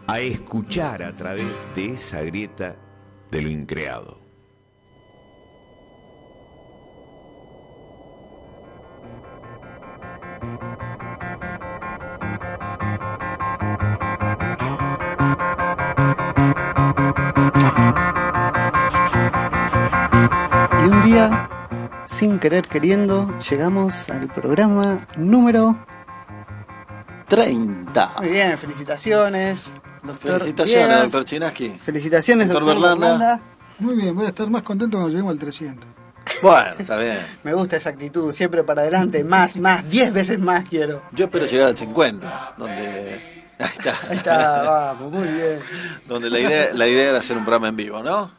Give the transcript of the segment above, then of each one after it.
a escuchar a través de esa grieta de lo increado. Y un día, sin querer queriendo, llegamos al programa número 30. Muy bien, felicitaciones, doctor Felicitaciones, Viegas. doctor Chinaski. Felicitaciones, doctor Berlanda. Berlanda. Muy bien, voy a estar más contento cuando lleguemos al 300. Bueno, está bien. Me gusta esa actitud, siempre para adelante, más, 10 veces más quiero. Yo espero llegar al 50, donde... Ahí está, vamos, muy bien. Donde la idea era hacer un programa en vivo, ¿no?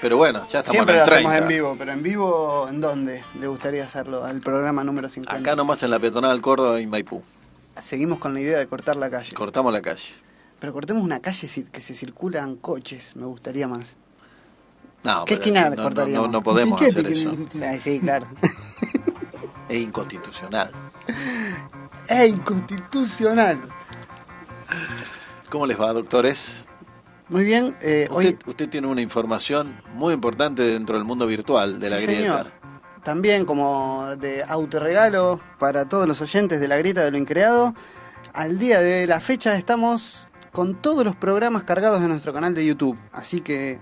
Pero bueno, ya estamos Siempre en lo el 30. hacemos en vivo, pero en vivo, ¿en dónde le gustaría hacerlo? Al programa número 50. Acá nomás en la peatonal Córdoba y Maipú. Seguimos con la idea de cortar la calle. Cortamos la calle. Pero cortemos una calle que se circulan coches, me gustaría más. No, ¿Qué pero esquina no, cortaríamos? no podemos Piquete, hacer eso. Sí, claro. Es inconstitucional. ¡Ey, inconstitucional! ¿Cómo les va, doctores? Muy bien, hoy... Usted tiene una información muy importante dentro del mundo virtual de la Sí, grieta. señor. También como de autorregalo para todos los oyentes de la grieta de lo increado. Al día de la fecha estamos con todos los programas cargados en nuestro canal de YouTube. Así que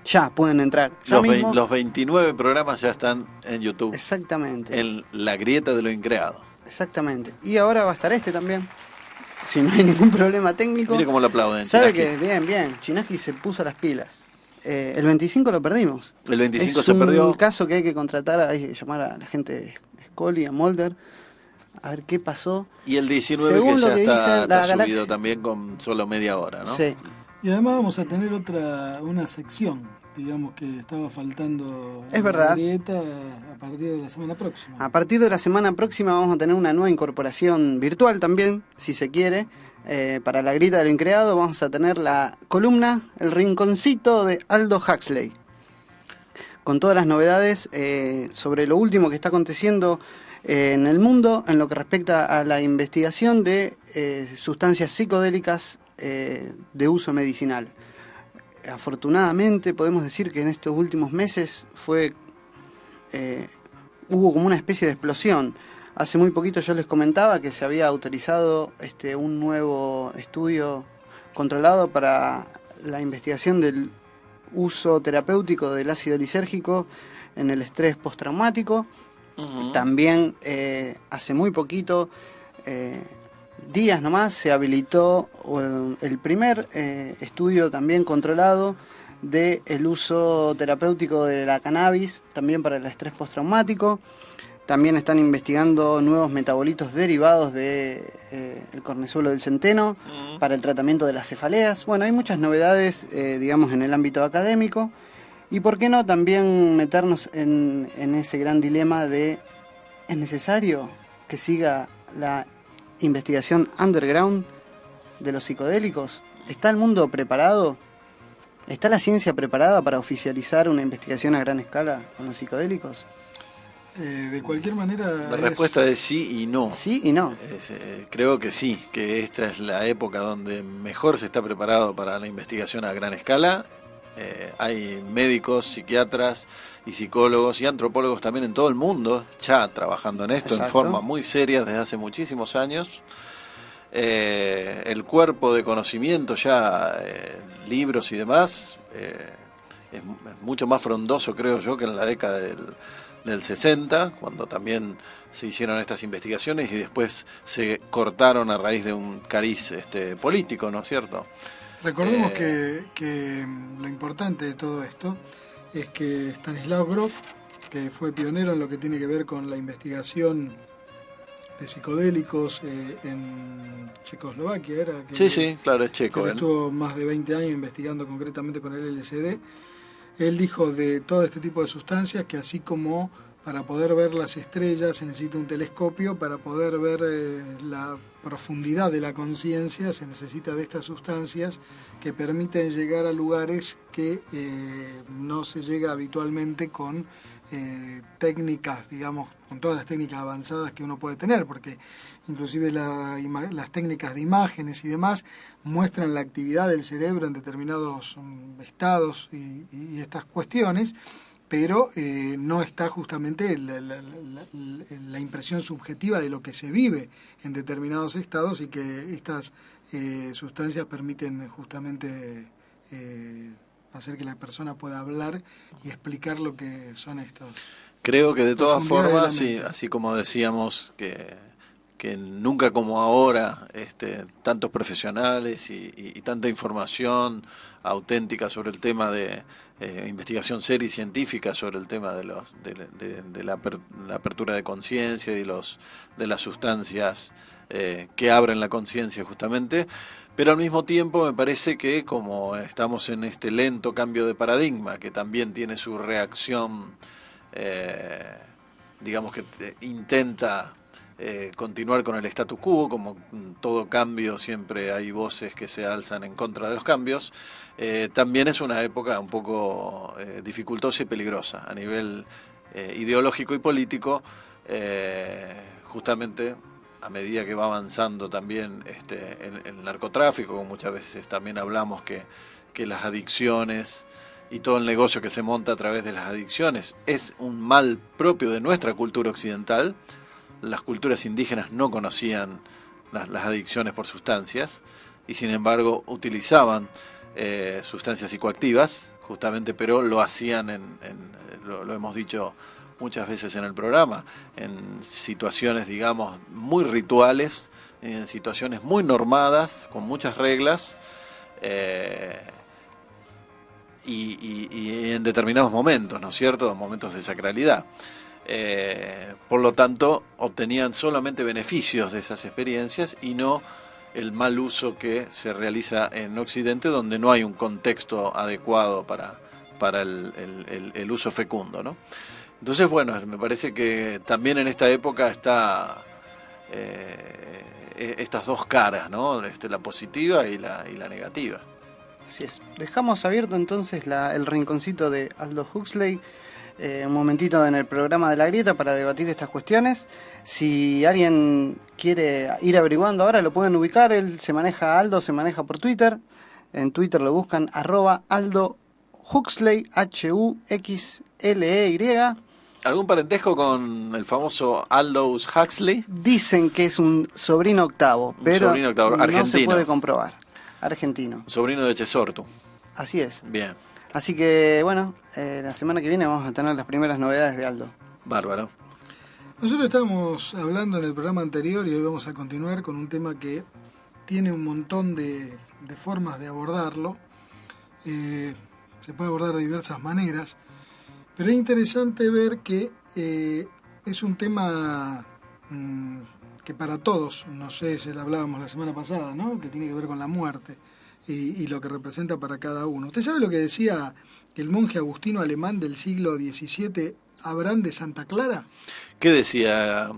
ya pueden entrar. Ya mismo. Los 29 programas ya están en YouTube. Exactamente. En la grieta de lo increado. Exactamente. Y ahora va a estar este también. Si no hay ningún problema técnico. Mire cómo lo aplauden. Sabe Chinaski. que, bien, Chinaski se puso las pilas. El 25 lo perdimos. El 25 es se perdió. un caso que hay que contratar, hay que llamar a la gente de Scully, a Mulder, a ver qué pasó. Y el 19 Según que lo ya que está, dice la está galaxia. subido también con solo media hora, ¿no? Sí. Y además vamos a tener una sección, digamos, que estaba faltando Es en verdad. la grieta a partir de la semana próxima. A partir de la semana próxima vamos a tener una nueva incorporación virtual también, si se quiere. Para la grieta de lo increado vamos a tener la columna El Rinconcito de Aldo Huxley, con todas las novedades sobre lo último que está aconteciendo en el mundo en lo que respecta a la investigación de sustancias psicodélicas de uso medicinal. Afortunadamente podemos decir que en estos últimos meses hubo como una especie de explosión. Hace muy poquito yo les comentaba que se había autorizado un nuevo estudio controlado para la investigación del uso terapéutico del ácido lisérgico en el estrés postraumático. Ujú. También hace muy poquito, días nomás, se habilitó el primer estudio también controlado del uso terapéutico de la cannabis, también para el estrés postraumático. También están investigando nuevos metabolitos derivados del cornezuelo del centeno para el tratamiento de las cefaleas. Bueno, hay muchas novedades, digamos, en el ámbito académico. Y por qué no también meternos en ese gran dilema de ¿es necesario que siga la investigación underground de los psicodélicos? ¿Está el mundo preparado? ¿Está la ciencia preparada para oficializar una investigación a gran escala con los psicodélicos? De cualquier manera... La respuesta es sí y no. Sí y no. Creo que sí, que esta es la época donde mejor se está preparado para la investigación a gran escala. Hay médicos, psiquiatras y psicólogos y antropólogos también en todo el mundo ya trabajando en esto. Exacto. En forma muy seria desde hace muchísimos años. El cuerpo de conocimiento ya, libros y demás, es mucho más frondoso, creo yo, que en la década del 60, cuando también se hicieron estas investigaciones y después se cortaron a raíz de un cariz político, ¿no es cierto? Recordemos que lo importante de todo esto es que Stanislav Grof, que fue pionero en lo que tiene que ver con la investigación de psicodélicos en Checoslovaquia, era que, Sí, claro, es checo. que estuvo más de 20 años investigando concretamente con el LSD. Él dijo de todo este tipo de sustancias que así como para poder ver las estrellas se necesita un telescopio, para poder ver la profundidad de la conciencia se necesita de estas sustancias que permiten llegar a lugares que no se llega habitualmente con técnicas, digamos, con todas las técnicas avanzadas que uno puede tener, porque inclusive las técnicas de imágenes y demás muestran la actividad del cerebro en determinados estados y estas cuestiones, pero no está justamente la impresión subjetiva de lo que se vive en determinados estados, y que estas sustancias permiten justamente hacer que la persona pueda hablar y explicar lo que son estos. Creo que de todas formas, de sí, así como decíamos que nunca como ahora tantos profesionales y tanta información auténtica sobre el tema de investigación seria y científica sobre el tema de la apertura de conciencia y de las sustancias que abren la conciencia justamente, pero al mismo tiempo me parece que como estamos en este lento cambio de paradigma, que también tiene su reacción, digamos que intenta continuar con el status quo, como todo cambio siempre hay voces que se alzan en contra de los cambios, también es una época un poco dificultosa y peligrosa a nivel ideológico y político, justamente a medida que va avanzando también el narcotráfico, como muchas veces también hablamos que las adicciones y todo el negocio que se monta a través de las adicciones es un mal propio de nuestra cultura occidental. Las culturas indígenas no conocían las adicciones por sustancias y sin embargo utilizaban sustancias psicoactivas justamente, pero lo hacían lo hemos dicho muchas veces en el programa, en situaciones digamos muy rituales, en situaciones muy normadas, con muchas reglas, y en determinados momentos, ¿no es cierto?, momentos de sacralidad. Por lo tanto, obtenían solamente beneficios de esas experiencias y no el mal uso que se realiza en Occidente, donde no hay un contexto adecuado para el uso fecundo, ¿no? Entonces, bueno, me parece que también en esta época está estas dos caras, ¿no? La positiva y la negativa. Así es. Dejamos abierto entonces el rinconcito de Aldo Huxley, un momentito en el programa de La Grieta para debatir estas cuestiones. Si alguien quiere ir averiguando ahora, lo pueden ubicar. Aldo se maneja por Twitter. En Twitter lo buscan @Aldo Huxley, HUXLEY. ¿Algún parentesco con el famoso Aldous Huxley? Dicen que es un sobrino octavo, pero argentino. No se puede comprobar. Argentino. Sobrino de Chesortu. Así es. Bien. Así que, bueno, la semana que viene vamos a tener las primeras novedades de Aldo. Bárbaro. Nosotros estábamos hablando en el programa anterior y hoy vamos a continuar con un tema que tiene un montón de formas de abordarlo. Se puede abordar de diversas maneras, pero es interesante ver que es un tema que para todos, no sé si lo hablábamos la semana pasada, ¿no?, que tiene que ver con la muerte y lo que representa para cada uno. ¿Usted sabe lo que decía el monje agustino alemán del siglo XVII, Abraham de Santa Clara? ¿Qué decía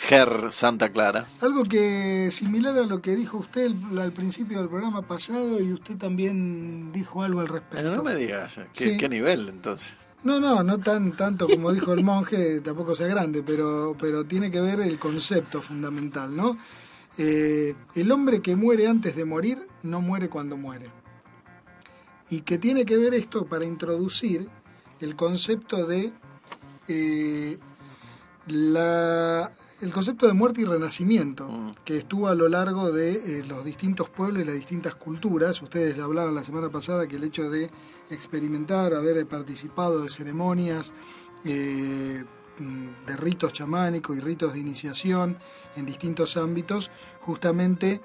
Herr Santa Clara? Algo que similar a lo que dijo usted al principio del programa pasado, y usted también dijo algo al respecto. No me digas, Sí. ¿qué nivel entonces? No tanto como dijo el monje, tampoco sea grande, pero tiene que ver el concepto fundamental, ¿no? El hombre que muere antes de morir no muere cuando muere. Y que tiene que ver esto para introducir el concepto de el concepto de muerte y renacimiento, que estuvo a lo largo de los distintos pueblos y las distintas culturas. Ustedes hablaban la semana pasada que el hecho de experimentar, haber participado de ceremonias, de ritos chamánicos y ritos de iniciación en distintos ámbitos, justamente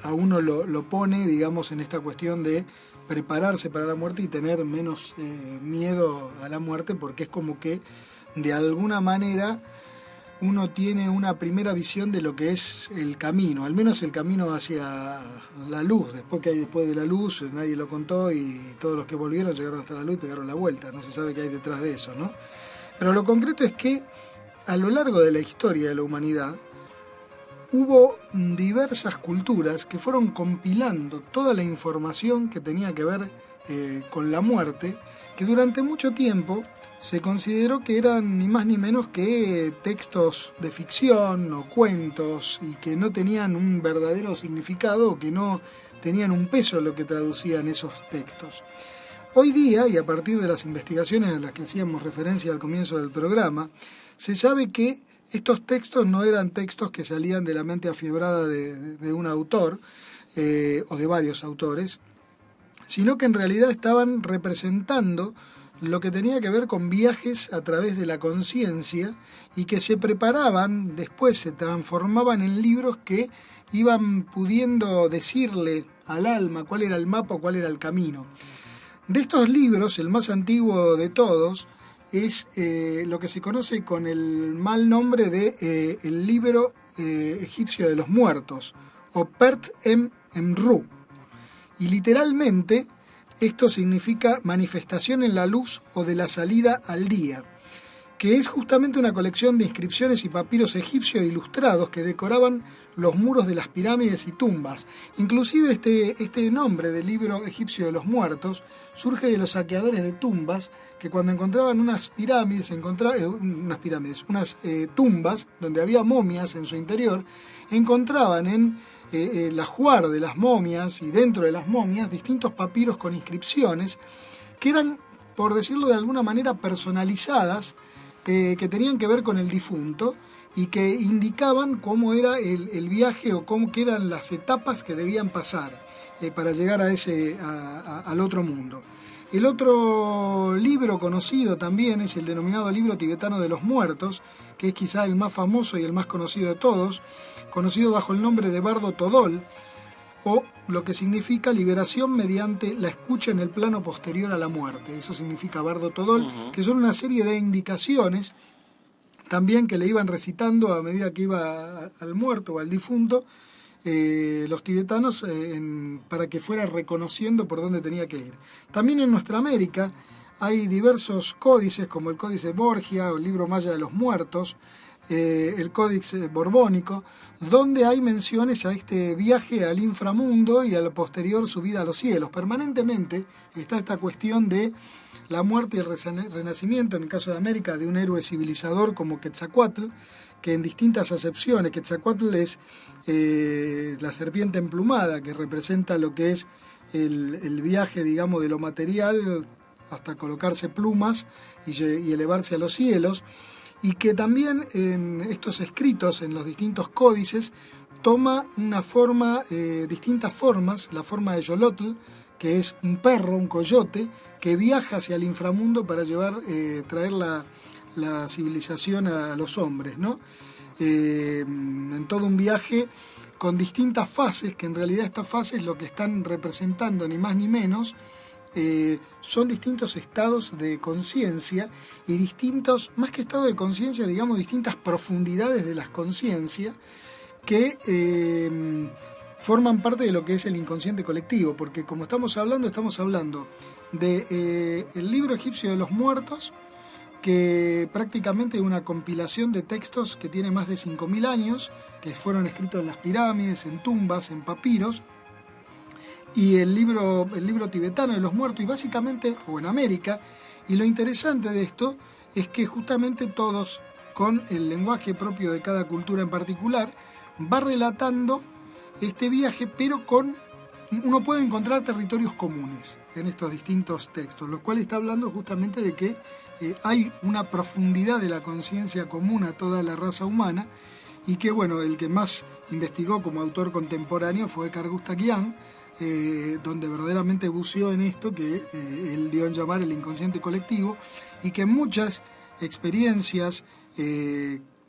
a uno lo pone, digamos, en esta cuestión de prepararse para la muerte y tener menos miedo a la muerte, porque es como que de alguna manera uno tiene una primera visión de lo que es el camino, al menos el camino hacia la luz. Después que hay después de la luz, nadie lo contó y todos los que volvieron llegaron hasta la luz y pegaron la vuelta. No se sabe qué hay detrás de eso, ¿no? Pero lo concreto es que a lo largo de la historia de la humanidad hubo diversas culturas que fueron compilando toda la información que tenía que ver con la muerte, que durante mucho tiempo se consideró que eran ni más ni menos que textos de ficción o cuentos y que no tenían un verdadero significado o que no tenían un peso lo que traducían esos textos. Hoy día, y a partir de las investigaciones a las que hacíamos referencia al comienzo del programa, se sabe que estos textos no eran textos que salían de la mente afiebrada de un autor o de varios autores, sino que en realidad estaban representando lo que tenía que ver con viajes a través de la conciencia y que se preparaban, después se transformaban en libros que iban pudiendo decirle al alma cuál era el mapa o cuál era el camino. De estos libros, el más antiguo de todos es lo que se conoce con el mal nombre de el libro egipcio de los muertos, o Pert Emru, y literalmente esto significa manifestación en la luz o de la salida al día, que es justamente una colección de inscripciones y papiros egipcios ilustrados que decoraban los muros de las pirámides y tumbas. Inclusive este nombre del libro egipcio de los muertos surge de los saqueadores de tumbas que cuando encontraban unas tumbas donde había momias en su interior, encontraban en el ajuar de las momias y dentro de las momias distintos papiros con inscripciones que eran, por decirlo de alguna manera, personalizadas, que tenían que ver con el difunto y que indicaban cómo era el viaje o qué eran las etapas que debían pasar para llegar al otro mundo. El otro libro conocido también es el denominado libro tibetano de los muertos, que es quizá el más famoso y el más conocido de todos, conocido bajo el nombre de Bardo Todol, o lo que significa liberación mediante la escucha en el plano posterior a la muerte. Eso significa Bardo Todol, que son una serie de indicaciones también que le iban recitando a medida que iba al muerto o al difunto, los tibetanos para que fuera reconociendo por dónde tenía que ir. También en nuestra América hay diversos códices, como el Códice Borgia o el Libro Maya de los Muertos, el Códice Borbónico, donde hay menciones a este viaje al inframundo y a la posterior subida a los cielos. Permanentemente está esta cuestión de la muerte y el renacimiento, en el caso de América, de un héroe civilizador como Quetzalcóatl, que en distintas acepciones, Quetzalcóatl es la serpiente emplumada, que representa lo que es el viaje, digamos, de lo material hasta colocarse plumas y elevarse a los cielos, y que también en estos escritos, en los distintos códices, toma una forma, distintas formas, la forma de Xolotl, que es un perro, un coyote, que viaja hacia el inframundo para traer la civilización a los hombres, ¿no? En todo un viaje con distintas fases, que en realidad estas fases lo que están representando ni más ni menos son distintos estados de conciencia y distintos, más que estados de conciencia, digamos, distintas profundidades de la conciencia que forman parte de lo que es el inconsciente colectivo, porque como estamos hablando de el libro egipcio de los muertos, que prácticamente es una compilación de textos que tiene más de 5.000 años, que fueron escritos en las pirámides, en tumbas, en papiros, y el libro tibetano de los muertos, y básicamente, o en América, y lo interesante de esto es que justamente todos, con el lenguaje propio de cada cultura en particular, va relatando este viaje, pero uno puede encontrar territorios comunes en estos distintos textos, lo cual está hablando justamente de que hay una profundidad de la conciencia común a toda la raza humana, y que, bueno, el que más investigó como autor contemporáneo fue Carl Gustav Jung, donde verdaderamente buceó en esto que él dio en llamar el inconsciente colectivo, y que muchas experiencias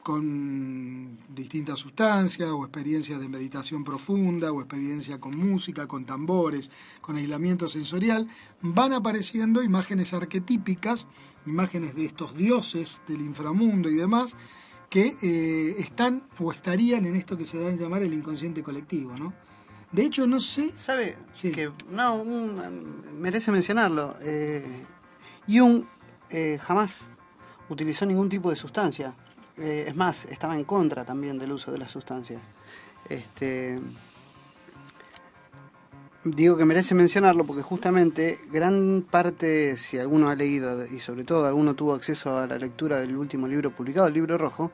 con distintas sustancias, o experiencias de meditación profunda, o experiencia con música, con tambores, con aislamiento sensorial, van apareciendo imágenes arquetípicas, imágenes de estos dioses del inframundo y demás, que están o estarían en esto que se da en llamar el inconsciente colectivo, ¿no? De hecho, no sé... ¿Sabe? Sí. Que merece mencionarlo. Jung jamás utilizó ningún tipo de sustancia. Es más, estaba en contra también del uso de las sustancias. digo que merece mencionarlo porque justamente gran parte, si alguno ha leído y sobre todo alguno tuvo acceso a la lectura del último libro publicado, el Libro Rojo,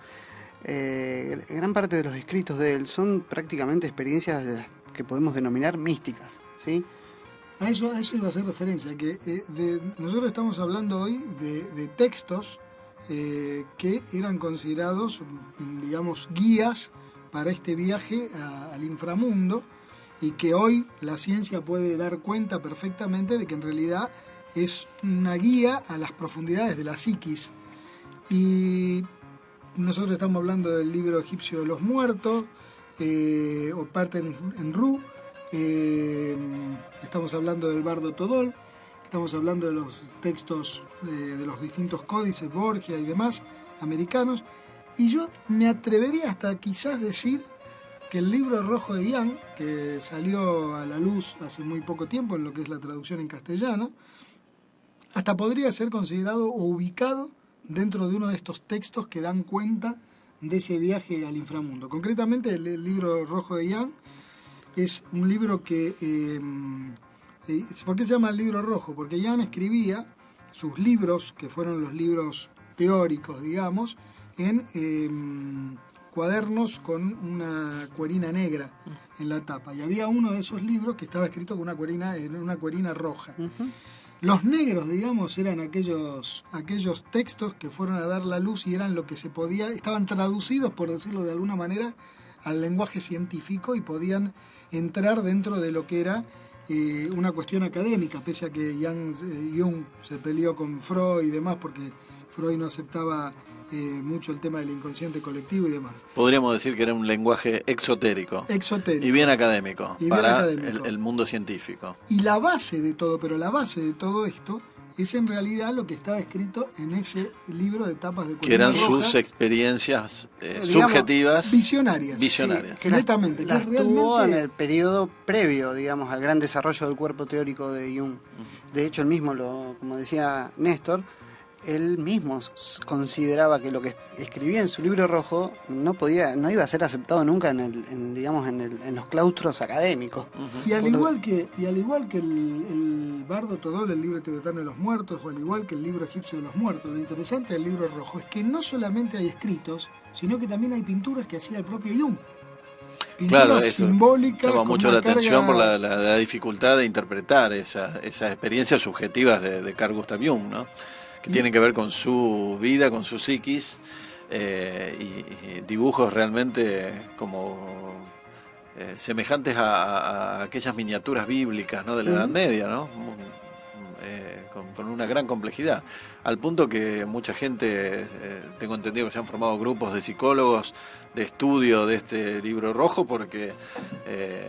gran parte de los escritos de él son prácticamente experiencias de las que podemos denominar místicas, ¿sí? A eso iba a hacer referencia, que nosotros estamos hablando hoy de textos que eran considerados, digamos, guías para este viaje al inframundo, y que hoy la ciencia puede dar cuenta perfectamente de que en realidad es una guía a las profundidades de la psiquis. Y nosotros estamos hablando del libro egipcio de los muertos, o Parten en Ru, estamos hablando del Bardo Todol, estamos hablando de los textos de los distintos códices, Borgia y demás, americanos, y yo me atrevería hasta quizás decir que el Libro Rojo de Young, que salió a la luz hace muy poco tiempo en lo que es la traducción en castellano, hasta podría ser considerado o ubicado dentro de uno de estos textos que dan cuenta de ese viaje al inframundo. Concretamente, el Libro Rojo de Young es un libro que... ¿por qué se llama el Libro Rojo? Porque Young escribía sus libros, que fueron los libros teóricos, digamos, en cuadernos con una cuerina negra en la tapa. Y había uno de esos libros que estaba escrito con una cuerina roja. Uh-huh. Los negros, digamos, eran aquellos textos que fueron a dar la luz y eran lo que se podía, estaban traducidos, por decirlo de alguna manera, al lenguaje científico y podían entrar dentro de lo que era una cuestión académica, pese a que Jung se peleó con Freud y demás, porque Freud no aceptaba mucho el tema del inconsciente colectivo y demás. Podríamos decir que era un lenguaje exotérico. Exotérico. Y bien académico, y para bien académico. El mundo científico. Y la base de todo, pero la base de todo esto es en realidad lo que estaba escrito en ese libro de tapas de que eran roja, sus experiencias subjetivas, visionarias, sí, netamente, las tuvo en el periodo previo, digamos, al gran desarrollo del cuerpo teórico de Jung. De hecho, él mismo, como decía Néstor, él mismo consideraba que lo que escribía en su Libro Rojo no iba a ser aceptado nunca en los claustros académicos. Uh-huh. Y al igual que el Bardo Todol, el libro tibetano de los muertos, o al igual que el libro egipcio de los muertos, lo interesante del Libro Rojo es que no solamente hay escritos, sino que también hay pinturas que hacía el propio Jung. Claro, eso simbólica, llama mucho la atención por carga... la dificultad de interpretar esas experiencias subjetivas de Carl Gustav Jung, ¿no? Que tienen que ver con su vida, con su psiquis, y dibujos realmente como semejantes a aquellas miniaturas bíblicas, ¿no?, de la Edad Media, ¿no? Con una gran complejidad, al punto que mucha gente, tengo entendido que se han formado grupos de psicólogos de estudio de este Libro Rojo, porque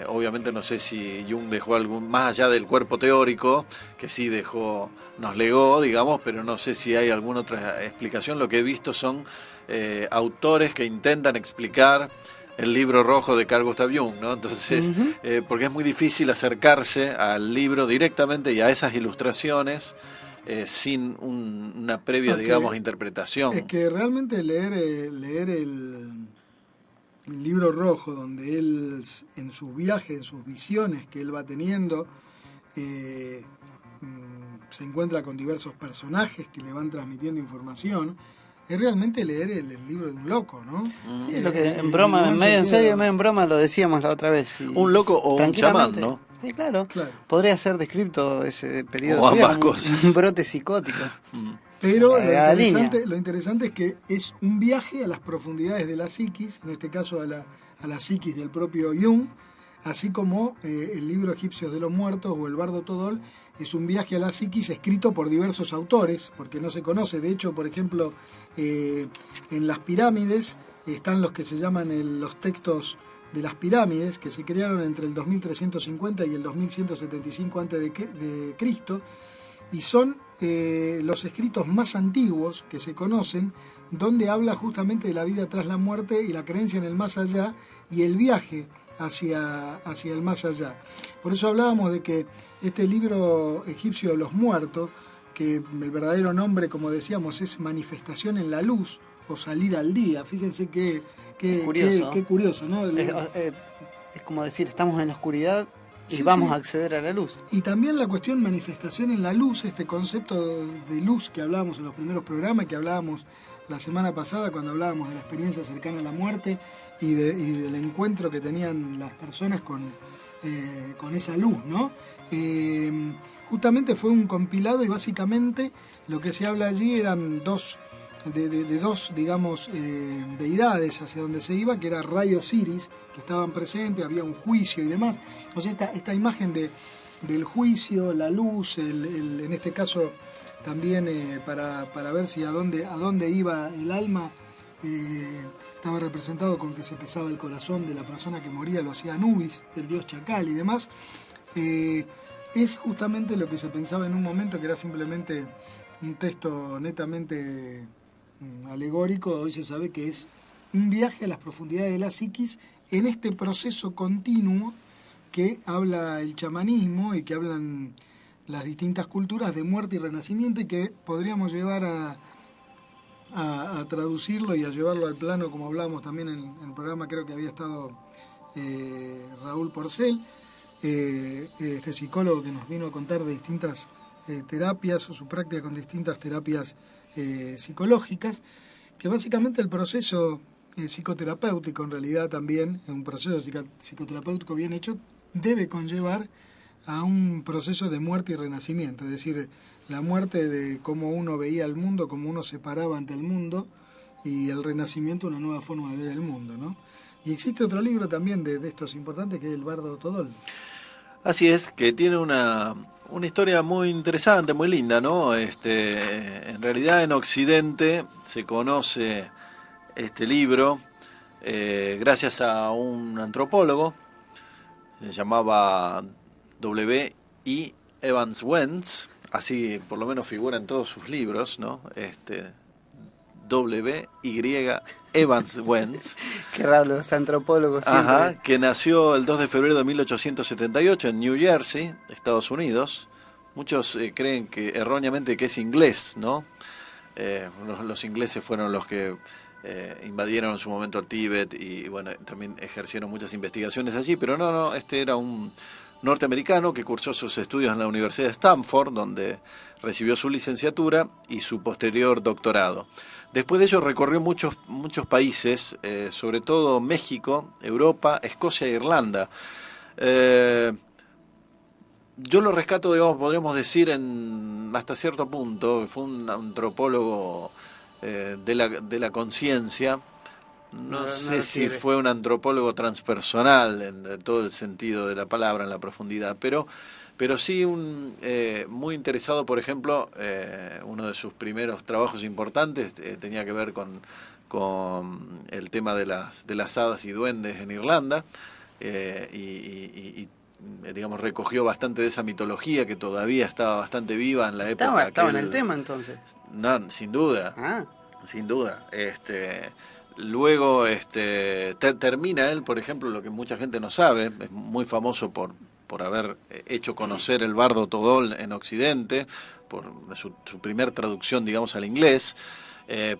obviamente no sé si Jung dejó algún, más allá del cuerpo teórico, que sí nos legó, digamos, pero no sé si hay alguna otra explicación. Lo que he visto son autores que intentan explicar el Libro Rojo de Carl Gustav Jung, ¿no? Entonces, porque es muy difícil acercarse al libro directamente y a esas ilustraciones sin una previa, digamos, interpretación. Es que realmente leer el Libro Rojo, donde él, en sus viajes, en sus visiones que él va teniendo, se encuentra con diversos personajes que le van transmitiendo información. Es realmente leer el libro de un loco, ¿no? Sí, lo que en broma, medio en serio, medio en broma, lo decíamos la otra vez. Un loco o un chamán, ¿no? Sí, claro. Podría ser descripto ese periodo. O ambas cosas. Un brote psicótico. Pero lo interesante es que es un viaje a las profundidades de la psiquis, en este caso a la psiquis del propio Jung, así como el libro egipcio de los muertos o el Bardo Todol es un viaje a la psiquis escrito por diversos autores, porque no se conoce. De hecho, por ejemplo, en las pirámides están los que se llaman los textos de las pirámides, que se crearon entre el 2350 y el 2175 a.C., y son los escritos más antiguos que se conocen, donde habla justamente de la vida tras la muerte y la creencia en el más allá y el viaje hacia el más allá. Por eso hablábamos de que este libro egipcio de los muertos, que el verdadero nombre, como decíamos, es Manifestación en la Luz o Salida al Día. Fíjense qué curioso, ¿no? Es como decir, estamos en la oscuridad y Sí, vamos sí. a acceder a la luz. Y también la cuestión manifestación en la luz, este concepto de luz que hablábamos en los primeros programas, que hablábamos la semana pasada cuando hablábamos de la experiencia cercana a la muerte y del encuentro que tenían las personas con esa luz, ¿no? Justamente fue un compilado y básicamente lo que se habla allí eran dos, digamos, deidades hacia donde se iba, que era Ra y Osiris, que estaban presentes, había un juicio y demás. O sea, esta imagen del juicio, la luz, en este caso también para ver si a dónde iba el alma, estaba representado con que se pesaba el corazón de la persona que moría, lo hacía Anubis, el dios chacal y demás. Es justamente lo que se pensaba en un momento, que era simplemente un texto netamente alegórico. Hoy se sabe que es un viaje a las profundidades de la psiquis en este proceso continuo que habla el chamanismo y que hablan las distintas culturas de muerte y renacimiento, y que podríamos llevar a traducirlo y a llevarlo al plano, como hablábamos también en el programa, creo que había estado Raúl Porcel, este psicólogo que nos vino a contar de distintas terapias o su práctica con distintas terapias psicológicas, que básicamente el proceso psicoterapéutico, en realidad también un proceso psicoterapéutico bien hecho, debe conllevar a un proceso de muerte y renacimiento, es decir, la muerte de cómo uno veía el mundo, cómo uno se paraba ante el mundo, y el renacimiento, una nueva forma de ver el mundo, ¿no? Y existe otro libro también de estos importantes, que es El Bardo Todol. Así es, que tiene una historia muy interesante, muy linda, ¿no? En realidad en Occidente se conoce este libro gracias a un antropólogo, se llamaba W.E. Evans Wentz, así por lo menos figura en todos sus libros, ¿no? W.Y. Evans Wentz. Qué raro, los antropólogos siempre. Ajá, que nació el 2 de febrero de 1878 en New Jersey, Estados Unidos. Muchos creen que erróneamente que es inglés, ¿no? Los ingleses fueron los que invadieron en su momento el Tíbet y bueno, también ejercieron muchas investigaciones allí, pero no, este era un norteamericano que cursó sus estudios en la Universidad de Stanford, donde recibió su licenciatura y su posterior doctorado. Después de ello recorrió muchos países, sobre todo México, Europa, Escocia e Irlanda. Yo lo rescato, digamos, podríamos decir, hasta cierto punto. Fue un antropólogo de la conciencia. No sé si fue un antropólogo transpersonal en todo el sentido de la palabra, en la profundidad, pero sí muy interesado. Por ejemplo, uno de sus primeros trabajos importantes tenía que ver con el tema de las hadas y duendes en Irlanda, y digamos, recogió bastante de esa mitología que todavía estaba bastante viva en la época. Estaba en el tema entonces. No, sin duda. Ah. Sin duda. Luego termina él, por ejemplo, lo que mucha gente no sabe, es muy famoso por haber hecho conocer el Bardo Todol en Occidente, por su primer traducción, digamos, al inglés,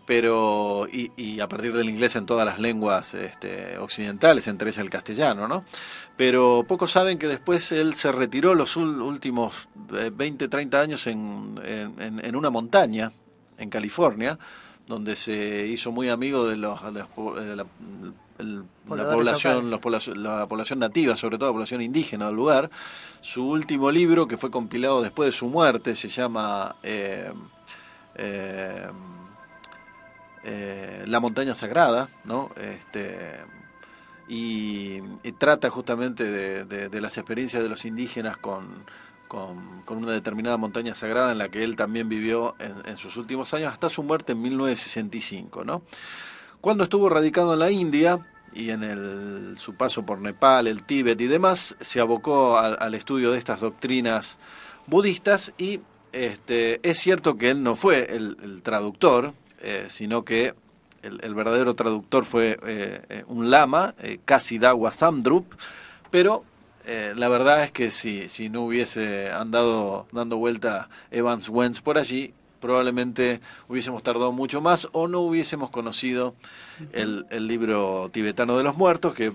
pero y a partir del inglés en todas las lenguas occidentales, entre ellas el castellano, ¿no? Pero pocos saben que después él se retiró los últimos 20, 30 años en una montaña en California, donde se hizo muy amigo de la población nativa, sobre todo la población indígena del lugar. Su último libro, que fue compilado después de su muerte, se llama La Montaña Sagrada, ¿no? Y trata justamente de las experiencias de los indígenas con una determinada montaña sagrada en la que él también vivió en sus últimos años, hasta su muerte en 1965, ¿no? Cuando estuvo radicado en la India y en su paso por Nepal, el Tíbet y demás, se abocó al estudio de estas doctrinas budistas, y es cierto que él no fue el traductor, sino que el verdadero traductor fue un lama, Kasidawa Samdrup, pero la verdad es que si no hubiese andado dando vuelta Evans Wentz por allí, probablemente hubiésemos tardado mucho más o no hubiésemos conocido el libro tibetano de los muertos, que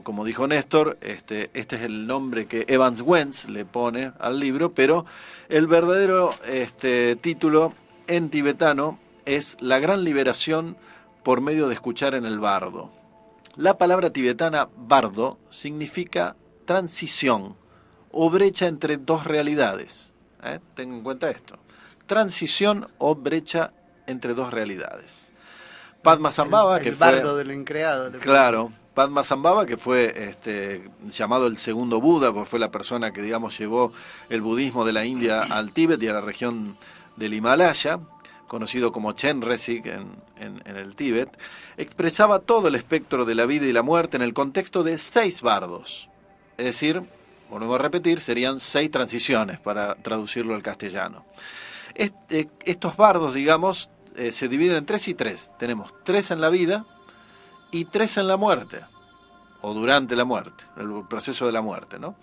como dijo Néstor, este es el nombre que Evans Wentz le pone al libro, pero el verdadero título en tibetano es La gran liberación por medio de escuchar en el bardo. La palabra tibetana bardo significa transición o brecha entre dos realidades. Ten en cuenta esto. Transición o brecha entre dos realidades. Padmasambhava, que fue... El bardo de lo increado. Claro, Padmasambhava, que fue llamado el segundo Buda, porque fue la persona que, digamos, llevó el budismo de la India al Tíbet y a la región del Himalaya, conocido como Chenrezig en el Tíbet, expresaba todo el espectro de la vida y la muerte en el contexto de 6 bardos. Es decir, volvemos a repetir, serían 6 transiciones para traducirlo al castellano. Estos bardos, digamos, se dividen en 3 y 3. Tenemos 3 en la vida y 3 en la muerte, o durante la muerte, el proceso de la muerte, ¿no?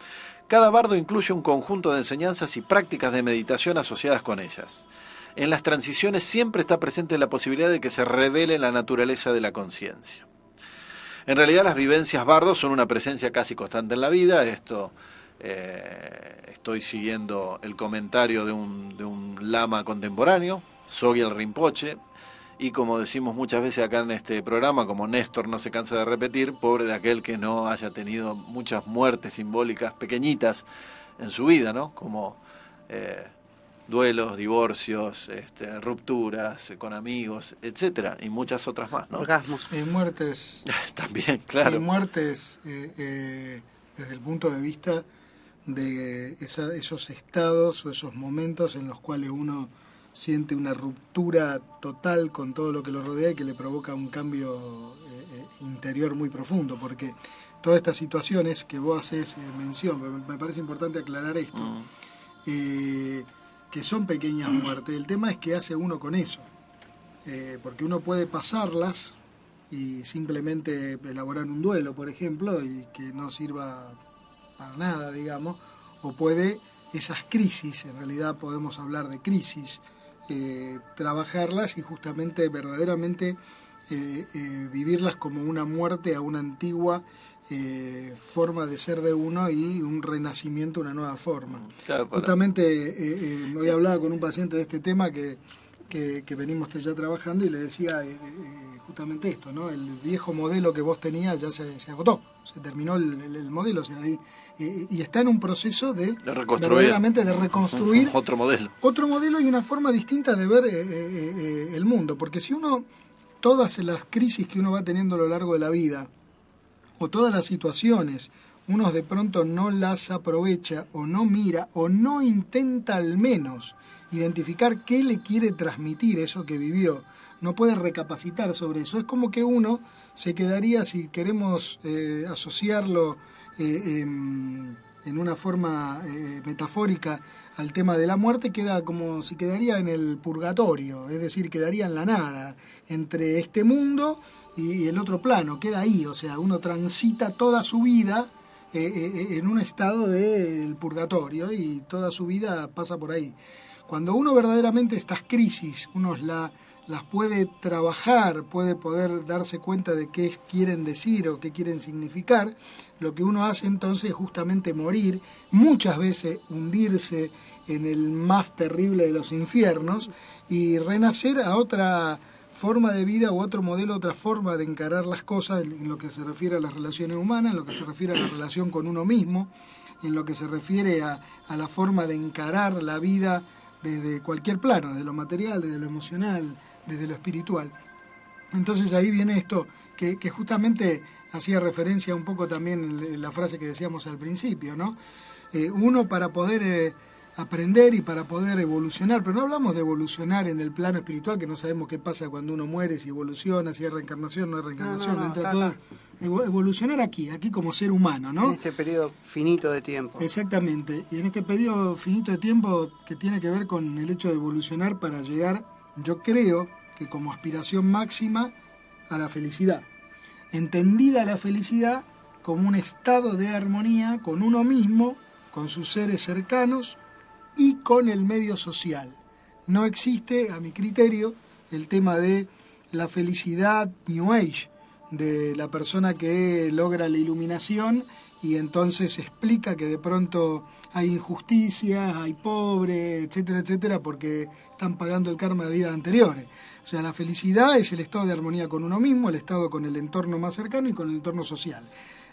Cada bardo incluye un conjunto de enseñanzas y prácticas de meditación asociadas con ellas. En las transiciones siempre está presente la posibilidad de que se revele la naturaleza de la conciencia. En realidad las vivencias bardos son una presencia casi constante en la vida. Estoy siguiendo el comentario de un lama contemporáneo, Sogyal Rinpoche, y como decimos muchas veces acá en este programa, como Néstor no se cansa de repetir, pobre de aquel que no haya tenido muchas muertes simbólicas pequeñitas en su vida, ¿no? Como duelos, divorcios, rupturas con amigos, etcétera, y muchas otras más, ¿no? Orgasmos. Y muertes. También, claro. Y muertes desde el punto de vista de esos estados o esos momentos en los cuales uno siente una ruptura total con todo lo que lo rodea y que le provoca un cambio interior muy profundo, porque todas estas situaciones que vos haces mención, me parece importante aclarar esto, que son pequeñas muertes. El tema es qué hace uno con eso, porque uno puede pasarlas y simplemente elaborar un duelo, por ejemplo, y que no sirva para nada, digamos, o puede esas crisis, en realidad podemos hablar de crisis, trabajarlas y justamente verdaderamente vivirlas como una muerte a una antigua forma de ser de uno y un renacimiento, una nueva forma. Claro, justamente hoy hablaba con un paciente de este tema que venimos ya trabajando y le decía justamente esto, ¿no? El viejo modelo que vos tenías ya se agotó, se terminó el modelo, o sea, y está en un proceso de verdaderamente de reconstruir otro modelo y una forma distinta de ver el mundo, porque si uno, todas las crisis que uno va teniendo a lo largo de la vida, o todas las situaciones, uno de pronto no las aprovecha o no mira o no intenta al menos identificar qué le quiere transmitir eso que vivió, no puede recapacitar sobre eso. Es como que uno se quedaría, si queremos asociarlo en una forma metafórica al tema de la muerte, queda como si quedaría en el purgatorio, es decir, quedaría en la nada, entre este mundo y el otro plano, queda ahí, o sea, uno transita toda su vida en un estado del purgatorio y toda su vida pasa por ahí. Cuando uno verdaderamente estas crisis, uno las puede trabajar, puede poder darse cuenta de qué quieren decir o qué quieren significar, lo que uno hace entonces es justamente morir, muchas veces hundirse en el más terrible de los infiernos y renacer a otra forma de vida u otro modelo, otra forma de encarar las cosas en lo que se refiere a las relaciones humanas, en lo que se refiere a la relación con uno mismo, en lo que se refiere a la forma de encarar la vida desde cualquier plano, desde lo material, desde lo emocional, desde lo espiritual. Entonces ahí viene esto que justamente hacía referencia un poco también en la frase que decíamos al principio, ¿no? Uno para poder aprender y para poder evolucionar, pero no hablamos de evolucionar en el plano espiritual, que no sabemos qué pasa cuando uno muere, si evoluciona, si hay reencarnación, no hay reencarnación, entra todo. Evolucionar aquí como ser humano, ¿no? En este periodo finito de tiempo. Exactamente, y en este periodo finito de tiempo que tiene que ver con el hecho de evolucionar para llegar, yo creo que como aspiración máxima, a la felicidad. Entendida la felicidad como un estado de armonía con uno mismo, con sus seres cercanos y con el medio social. No existe, a mi criterio, el tema de la felicidad New Age, de la persona que logra la iluminación y entonces explica que de pronto hay injusticias, hay pobres, etcétera, etcétera, porque están pagando el karma de vidas anteriores. O sea, la felicidad es el estado de armonía con uno mismo, el estado con el entorno más cercano y con el entorno social.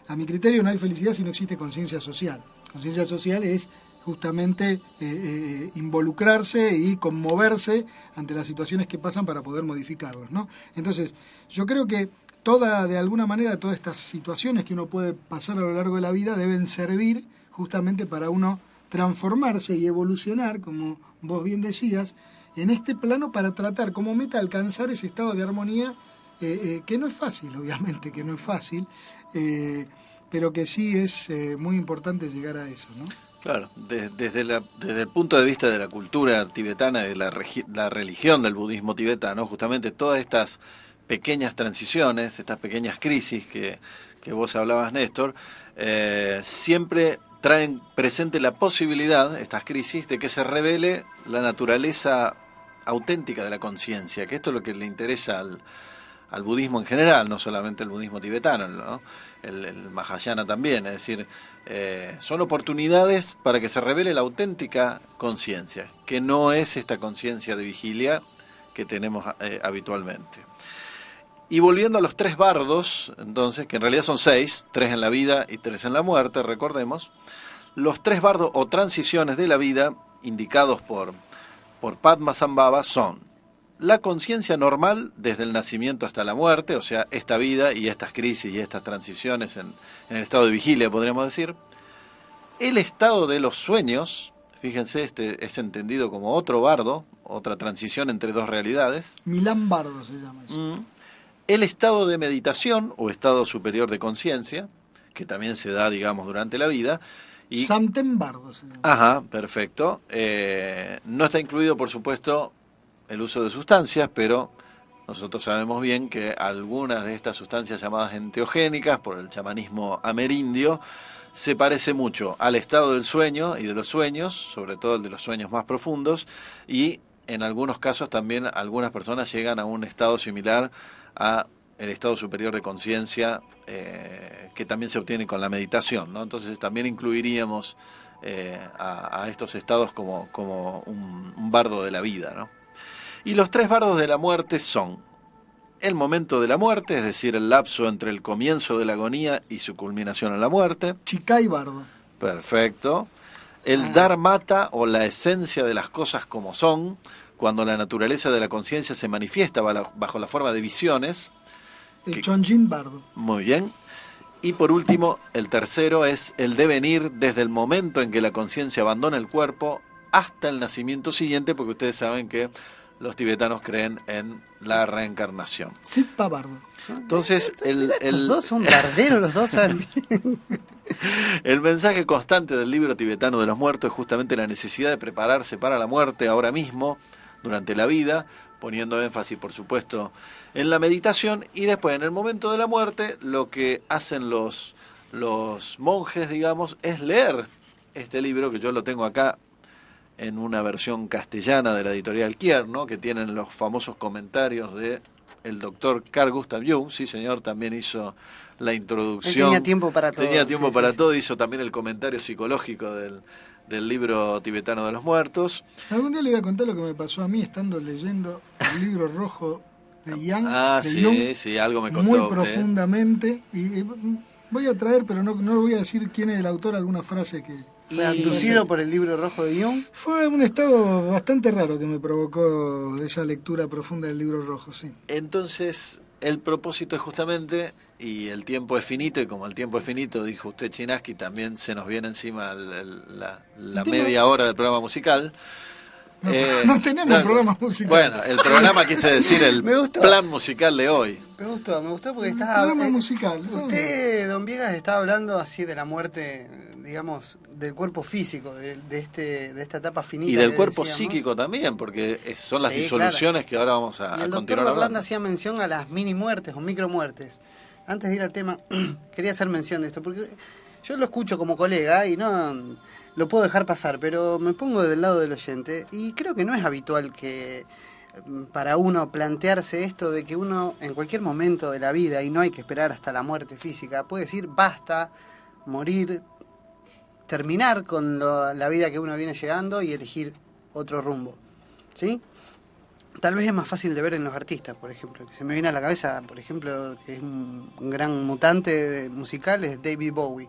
A mi criterio no hay felicidad si no existe conciencia social. Conciencia social es justamente involucrarse y conmoverse ante las situaciones que pasan para poder modificarlas, ¿no? Entonces, yo creo que de alguna manera, todas estas situaciones que uno puede pasar a lo largo de la vida deben servir justamente para uno transformarse y evolucionar, como vos bien decías, en este plano para tratar como meta alcanzar ese estado de armonía que no es fácil, obviamente que no es fácil, pero que sí es muy importante llegar a eso, ¿no? Claro, desde el punto de vista de la cultura tibetana y de la religión del budismo tibetano, justamente todas estas pequeñas transiciones, estas pequeñas crisis que vos hablabas, Néstor, siempre traen presente la posibilidad, estas crisis, de que se revele la naturaleza auténtica de la conciencia, que esto es lo que le interesa al budismo en general, no solamente el budismo tibetano, ¿no? El Mahayana también, es decir, son oportunidades para que se revele la auténtica conciencia, que no es esta conciencia de vigilia que tenemos habitualmente. Y volviendo a los 3 bardos, entonces, que en realidad son 6, 3 en la vida y 3 en la muerte, recordemos, los 3 bardos o transiciones de la vida indicados por Padmasambhava son la conciencia normal desde el nacimiento hasta la muerte, o sea, esta vida y estas crisis y estas transiciones en el estado de vigilia, podríamos decir. El estado de los sueños, fíjense, este es entendido como otro bardo, otra transición entre 2 realidades. Milán Bardo se llama eso. El estado de meditación o estado superior de conciencia, que también se da, digamos, durante la vida. Y, Samten Bardo se llama. Ajá, perfecto. No está incluido, por supuesto, el uso de sustancias, pero nosotros sabemos bien que algunas de estas sustancias llamadas enteogénicas, por el chamanismo amerindio, se parece mucho al estado del sueño y de los sueños, sobre todo el de los sueños más profundos, y en algunos casos también algunas personas llegan a un estado similar a el estado superior de conciencia, que también se obtiene con la meditación, ¿no? Entonces también incluiríamos a estos estados como un bardo de la vida, ¿no? Y los 3 bardos de la muerte son el momento de la muerte, es decir, el lapso entre el comienzo de la agonía y su culminación en la muerte. Chicay Bardo. Perfecto. El dharmata o la esencia de las cosas como son, cuando la naturaleza de la conciencia se manifiesta bajo la forma de visiones. El Chonjin Bardo. Muy bien. Y por último, el tercero es el devenir desde el momento en que la conciencia abandona el cuerpo hasta el nacimiento siguiente, porque ustedes saben que los tibetanos creen en la reencarnación. Sitpa Bardo. Entonces, Los dos son barderos, los dos saben bien. El mensaje constante del libro tibetano de los muertos es justamente la necesidad de prepararse para la muerte ahora mismo, durante la vida, poniendo énfasis, por supuesto, en la meditación, y después, en el momento de la muerte, lo que hacen los monjes, digamos, es leer este libro, que yo lo tengo acá en una versión castellana de la editorial Kier, ¿no? Que tienen los famosos comentarios de el doctor Carl Gustav Jung, sí señor, también hizo la introducción. Tenía tiempo para todo. Tenía tiempo para todo, hizo también el comentario psicológico del libro tibetano de los muertos. Algún día le voy a contar lo que me pasó a mí estando leyendo el libro rojo de Jung. Sí, algo me contó muy usted. Profundamente. Y voy a traer, pero no voy a decir quién es el autor, alguna frase que... Fue abducido por el libro rojo de Jung. Fue un estado bastante raro que me provocó esa lectura profunda del libro rojo, sí. Entonces, el propósito es justamente, y el tiempo es finito, y como el tiempo es finito, dijo usted, Chinaski, también se nos viene encima la media hora del programa musical. No tenemos programa musical. Bueno, el programa quise decir el plan musical de hoy. Me gustó porque El estaba... programa musical. Usted, don Viegas, estaba hablando así de la muerte, digamos, del cuerpo físico, de esta etapa finita. Y del que cuerpo decíamos. psíquico también, porque son las Sí, disoluciones que ahora vamos a Y el continuar doctor hablando. Berlanda hacía mención a las mini muertes o micro muertes. Antes de ir al tema, quería hacer mención de esto, porque yo lo escucho como colega y no lo puedo dejar pasar, pero me pongo del lado del oyente y creo que no es habitual que para uno plantearse esto de que uno en cualquier momento de la vida, y no hay que esperar hasta la muerte física, puede decir basta, morir, terminar con la vida que uno viene llegando y elegir otro rumbo, ¿sí? Tal vez es más fácil de ver en los artistas, por ejemplo, que se me viene a la cabeza, por ejemplo, que es un gran mutante musical, es David Bowie,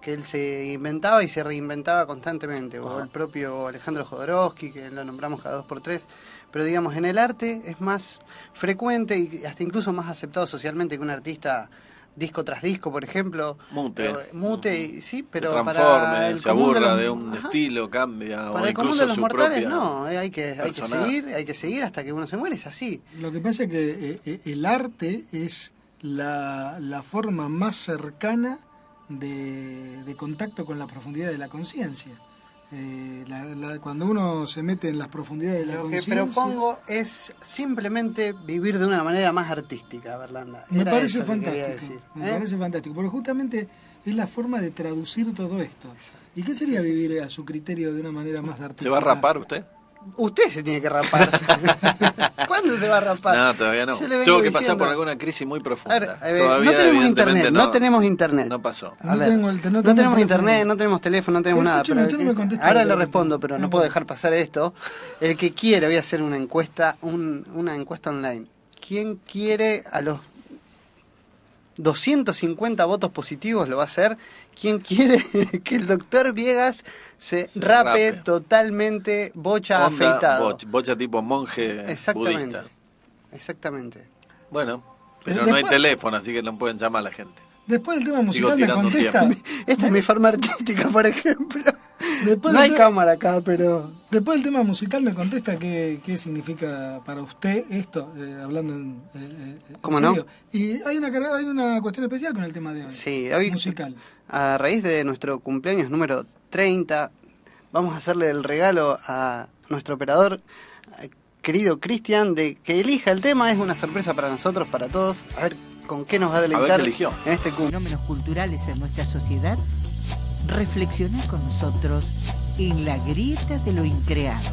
que él se inventaba y se reinventaba constantemente, o el propio Alejandro Jodorowsky, que lo nombramos cada 2x3, pero digamos, en el arte es más frecuente y hasta incluso más aceptado socialmente que un artista disco tras disco, por ejemplo, mute, sí, pero se para transforme, el se común aburra los, de un estilo, cambia, para o el común incluso de los su mortales propia no, hay que personaje. hay que seguir hasta que uno se muere, es así. Lo que pasa es que el arte es la forma más cercana de contacto con la profundidad de la conciencia. Cuando uno se mete en las profundidades de la conciencia... Lo que propongo es simplemente vivir de una manera más artística, Berlanda. Me Era parece eso que quería fantástico, decir, me parece fantástico, porque justamente es la forma de traducir todo esto. ¿Y qué sería vivir a su criterio de una manera más artística? ¿Se va a rapar usted? Usted se tiene que rapar. ¿Cuándo se va a rapar? No, todavía no. Yo le vengo Tengo que diciendo... pasar por alguna crisis muy profunda. A ver, Todavía, no tenemos evidentemente, internet, no tenemos internet. No pasó. A ver, no tenemos internet, no tenemos teléfono, no tenemos nada. Escúcheme, Pero usted no me contesta ahora la le pregunta. respondo, pero no puedo dejar pasar esto. El que quiere, voy a hacer una encuesta, una encuesta online. ¿Quién quiere a los 250 votos positivos lo va a hacer? ¿Quién quiere que el doctor Viegas se rape totalmente bocha Onda, afeitado? bocha tipo monje Exactamente. budista. Exactamente. Bueno, pero Después- no hay teléfono, así que no pueden llamar a la gente. Después del tema Sigo musical me tirando contesta... Esta es mi forma artística, por ejemplo. Después No hay del- cámara acá, pero... Después del tema musical me contesta qué significa para usted esto, hablando en ¿Cómo serio. Y hay una cuestión especial con el tema de hoy. Sí, hoy, musical. a raíz de nuestro cumpleaños número 30, vamos a hacerle el regalo a nuestro operador, querido Cristian, de que elija el tema. Es una sorpresa para nosotros, para todos. A ver con qué nos va a A ver deleitar qué eligió. en este cumpleaños. Fenómenos culturales en nuestra sociedad, reflexiona con nosotros en la grieta de lo increado.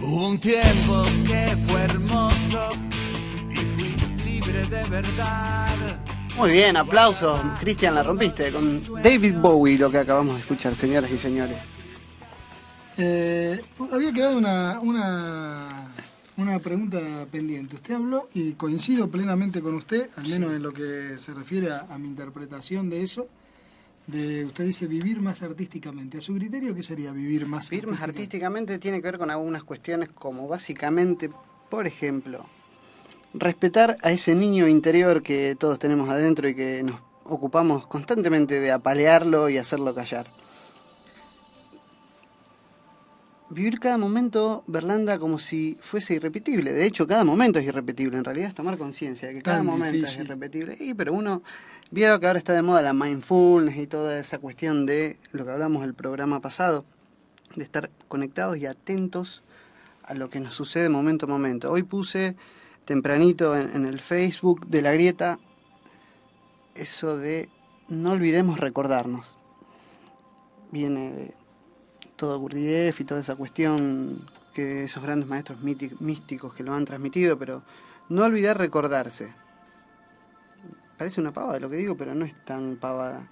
Hubo un tiempo que fue hermoso y fui libre de verdad. Muy bien, aplausos. Cristian, la rompiste con David Bowie, lo que acabamos de escuchar, señoras y señores. Había quedado una pregunta pendiente. Usted habló, y coincido plenamente con usted, al menos en lo que se refiere a mi interpretación de eso, usted dice vivir más artísticamente. ¿A su criterio qué sería vivir más Vivir más artísticamente tiene que ver con algunas cuestiones como básicamente, por ejemplo, respetar a ese niño interior que todos tenemos adentro y que nos ocupamos constantemente de apalearlo y hacerlo callar. Vivir cada momento, Berlanda, como si fuese irrepetible. De hecho, cada momento es irrepetible. En realidad es tomar conciencia de que cada Tan momento difícil. es irrepetible. Pero uno, vio que ahora está de moda la mindfulness y toda esa cuestión de lo que hablamos el programa pasado, de estar conectados y atentos a lo que nos sucede momento a momento. Hoy puse tempranito en el Facebook de La Grieta eso de no olvidemos recordarnos. Viene de todo Gurdjieff y toda esa cuestión, que esos grandes maestros místicos que lo han transmitido, pero no olvidar recordarse. Parece una pavada lo que digo, pero no es tan pavada.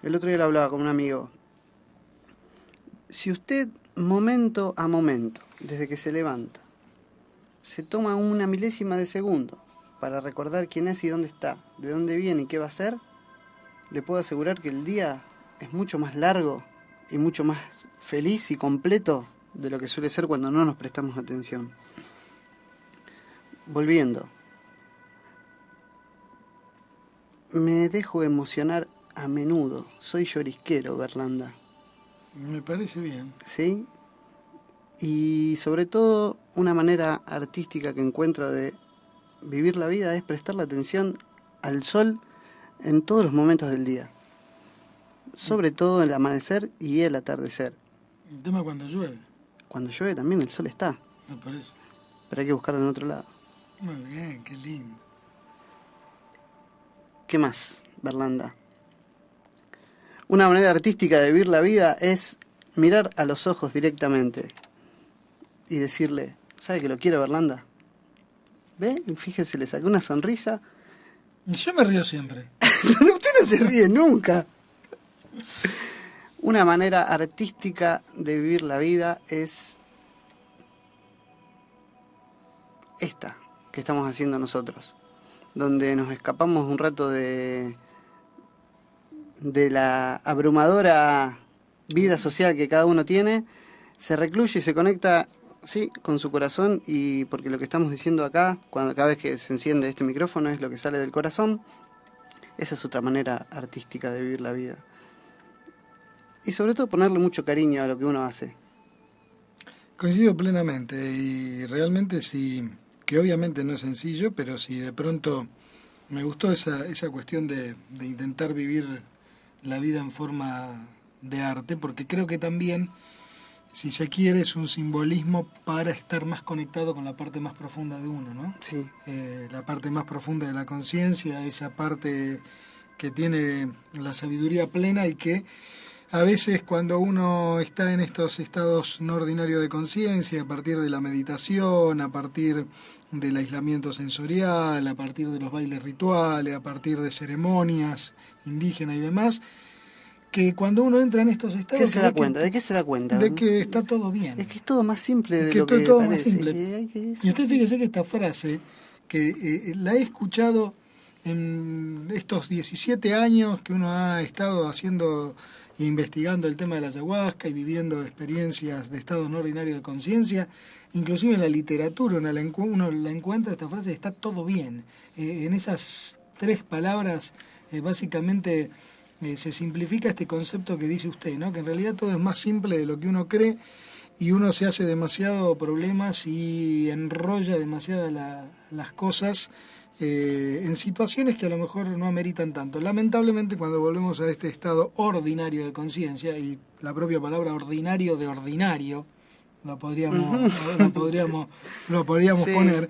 El otro día lo hablaba con un amigo. Si usted momento a momento, desde que se levanta, se toma una milésima de segundo para recordar quién es y dónde está, de dónde viene y qué va a hacer, le puedo asegurar que el día es mucho más largo y mucho más feliz y completo de lo que suele ser cuando no nos prestamos atención. Volviendo. Me dejo emocionar a menudo. Soy llorisquero, Berlanda. Me parece bien. ¿Sí? Y sobre todo, una manera artística que encuentro de vivir la vida es prestarle atención al sol en todos los momentos del día. Sobre todo el amanecer y el atardecer. El tema cuando llueve, Cuando llueve también el sol está, me parece. pero hay que buscarlo en otro lado. Muy bien, qué lindo. ¿Qué más, Berlanda? Una manera artística de vivir la vida es mirar a los ojos directamente y decirle, ¿sabe que lo quiero, Berlanda? ¿Ve? Fíjese, le saqué una sonrisa. Yo me río siempre. Usted no se ríe nunca. Una manera artística de vivir la vida es esta que estamos haciendo nosotros, donde nos escapamos un rato de la abrumadora vida social que cada uno tiene, se recluye y se conecta, sí, con su corazón, y porque lo que estamos diciendo acá, cada vez que se enciende este micrófono, es lo que sale del corazón. Esa es otra manera artística de vivir la vida. Y sobre todo ponerle mucho cariño a lo que uno hace. Coincido plenamente, y realmente sí, que obviamente no es sencillo, pero si de pronto me gustó esa cuestión de intentar vivir la vida en forma de arte, porque creo que también, si se quiere, es un simbolismo para estar más conectado con la parte más profunda de uno, ¿no? Sí. La parte más profunda de la conciencia, esa parte que tiene la sabiduría plena y que a veces cuando uno está en estos estados no ordinarios de conciencia, a partir de la meditación, a partir del aislamiento sensorial, a partir de los bailes rituales, a partir de ceremonias indígenas y demás, que cuando uno entra en estos estados... ¿Qué se da cuenta? ¿De qué se da cuenta? De que está todo bien. Es que es todo más simple de que lo que todo parece. más simple. Y usted fíjese que esta frase, que la he escuchado en estos 17 años que uno ha estado haciendo e investigando el tema de la ayahuasca y viviendo experiencias de estados no ordinarios de conciencia, inclusive en la literatura uno la encuentra, esta frase, está todo bien. En esas 3 palabras, básicamente... se simplifica este concepto que dice usted, ¿no? Que en realidad todo es más simple de lo que uno cree y uno se hace demasiado problemas y enrolla demasiado las cosas en situaciones que a lo mejor no ameritan tanto. Lamentablemente, cuando volvemos a este estado ordinario de conciencia, y la propia palabra ordinario de ordinario lo podríamos sí. poner,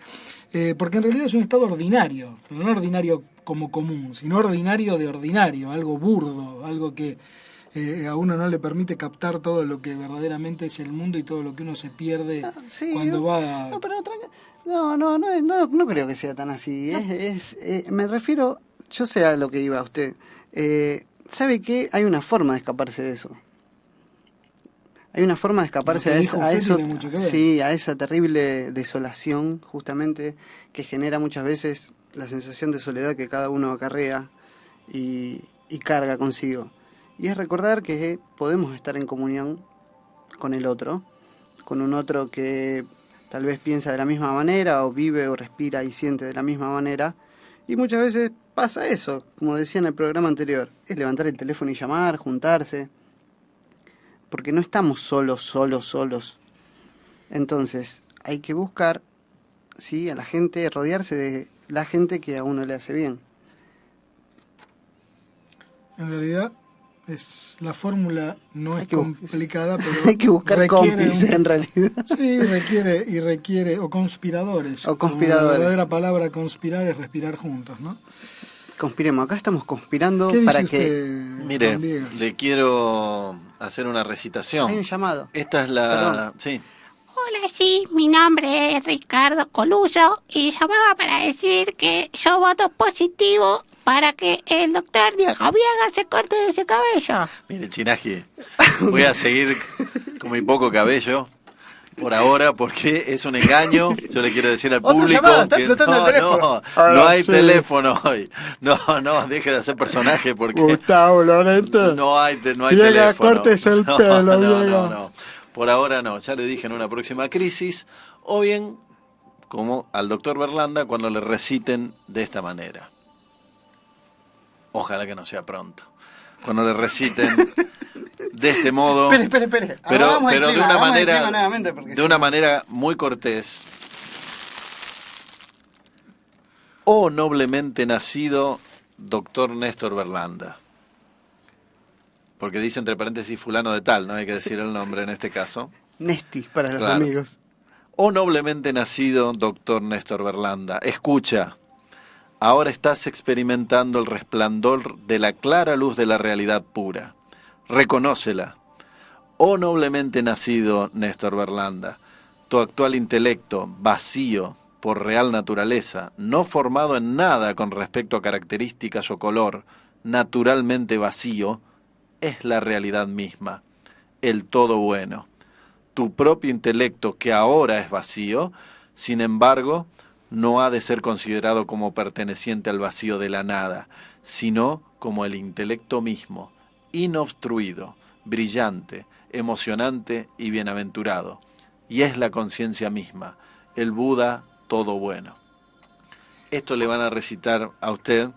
porque en realidad es un estado ordinario, pero no ordinario como común, sino ordinario de ordinario, algo burdo, algo que a uno no le permite captar todo lo que verdaderamente es el mundo y todo lo que uno se pierde sí, cuando va... No creo que sea tan así. Me refiero, yo sé a lo que iba usted. ¿Sabe qué? Hay una forma de escaparse de eso. Hay una forma de escaparse a eso, sí, a esa terrible desolación, justamente, que genera muchas veces la sensación de soledad que cada uno acarrea y carga consigo. Y es recordar que podemos estar en comunión con el otro, con un otro que tal vez piensa de la misma manera, o vive o respira y siente de la misma manera. Y muchas veces pasa eso, como decía en el programa anterior, es levantar el teléfono y llamar, juntarse. Porque no estamos solos. Entonces, hay que buscar, sí, a la gente, rodearse de la gente que a uno le hace bien. En realidad, la fórmula no es complicada, pero hay que buscar cómplices en realidad. Sí, requiere, o conspiradores. O conspiradores. La verdadera palabra conspirar es respirar juntos, ¿no? Conspiremos, acá estamos conspirando para que... Mire, le quiero hacer una recitación. Hay un llamado. Esta es la... Perdón. Sí. Hola, sí, mi nombre es Ricardo Coluso y llamaba para decir que yo voto positivo para que el doctor Diego Viega se corte de ese cabello. Mire, Chinaji, voy a seguir con mi poco cabello por ahora porque es un engaño. Yo le quiero decir al público que no hay teléfono hoy. No, deje de hacer personaje porque Gustavo Lorente. No hay Viega, teléfono. Cortes el pelo, no. Por ahora no, ya le dije en una próxima crisis, o bien como al doctor Berlanda cuando le reciten de esta manera. Ojalá que no sea pronto. Cuando le reciten de este modo, Espere. pero de una manera muy cortés. Oh noblemente nacido doctor Néstor Berlanda. Porque dice entre paréntesis fulano de tal, no hay que decir el nombre en este caso. Nesti para los Claro. amigos. Oh noblemente nacido doctor Néstor Berlanda, escucha, Ahora estás experimentando el resplandor de la clara luz de la realidad pura. Reconócela. Oh noblemente nacido Néstor Berlanda, tu actual intelecto, vacío por real naturaleza, no formado en nada con respecto a características o color, naturalmente vacío, es la realidad misma, el todo bueno. Tu propio intelecto, que ahora es vacío, sin embargo, no ha de ser considerado como perteneciente al vacío de la nada, sino como el intelecto mismo, inobstruido, brillante, emocionante y bienaventurado. Y es la conciencia misma, el Buda todo bueno. Esto le van a recitar a usted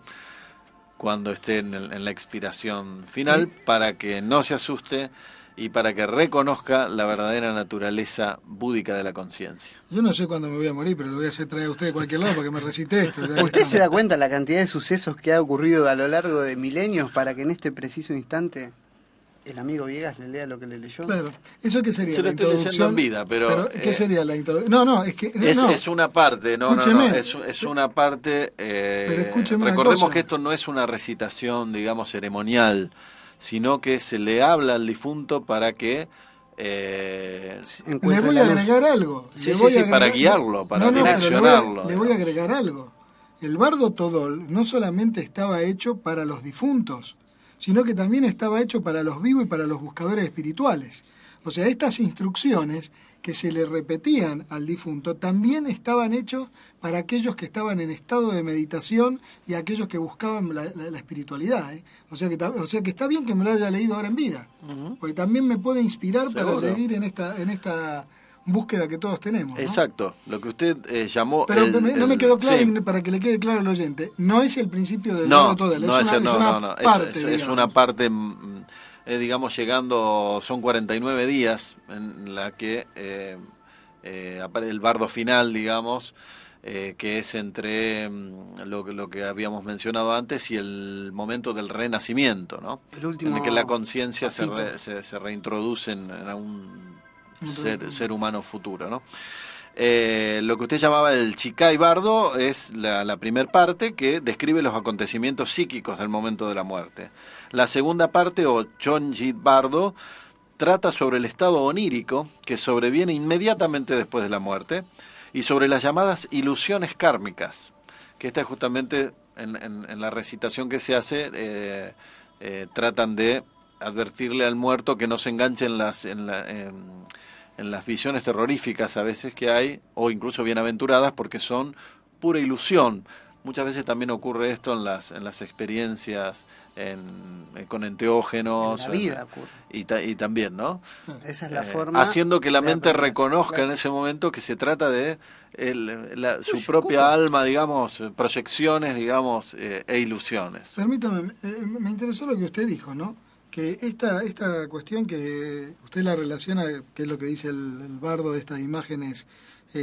cuando esté en la expiración final, para que no se asuste y para que reconozca la verdadera naturaleza búdica de la conciencia. Yo no sé cuándo me voy a morir, pero lo voy a hacer traer a usted de cualquier lado para que me recite esto. ¿Usted se da cuenta la cantidad de sucesos que ha ocurrido a lo largo de milenios para que en este preciso instante el amigo Viegas le lea lo que le leyó? Claro. ¿Eso qué sería? Se lo estoy leyendo en vida, pero ¿qué sería la introducción? No, es que... Es una parte, es una parte... pero escúcheme recordemos una cosa. que esto no es una recitación, digamos, ceremonial, sino que se le habla al difunto para que... le voy a agregar algo. Sí, para guiarlo, para direccionarlo. Le voy a agregar algo. El bardo Todol no solamente estaba hecho para los difuntos, sino que también estaba hecho para los vivos y para los buscadores espirituales. O sea, estas instrucciones que se le repetían al difunto también estaban hechos para aquellos que estaban en estado de meditación y aquellos que buscaban la espiritualidad. O sea que está bien que me lo haya leído ahora en vida, porque también me puede inspirar ¿Seguro? para seguir en esta búsqueda que todos tenemos, ¿no? Exacto, lo que usted llamó... Pero no me quedó claro, sí. y para que le quede claro al oyente, no es el principio del No, Todol, no es una parte. Es una parte, digamos, llegando, son 49 días en la que aparece el bardo final, digamos, que es entre lo que habíamos mencionado antes y el momento del renacimiento, ¿no? El último en el que la conciencia pasito. se reintroduce en un ser humano futuro, ¿no? Lo que usted llamaba el Chikai Bardo es la primer parte que describe los acontecimientos psíquicos del momento de la muerte. La segunda parte, o Chonjit Bardo, trata sobre el estado onírico que sobreviene inmediatamente después de la muerte y sobre las llamadas ilusiones kármicas, que esta es justamente en la recitación que se hace, tratan de advertirle al muerto que no se enganche en las visiones terroríficas a veces que hay, o incluso bienaventuradas, porque son pura ilusión. Muchas veces también ocurre esto en las experiencias con enteógenos. En la vida ocurre. Y también, ¿no? Esa es la forma. Haciendo que la de mente aprender. reconozca Claro. en ese momento que se trata de su propia alma, digamos, proyecciones, digamos, e ilusiones. Permítame, me interesó lo que usted dijo, ¿no? Que esta cuestión que usted la relaciona, que es lo que dice el bardo, de estas imágenes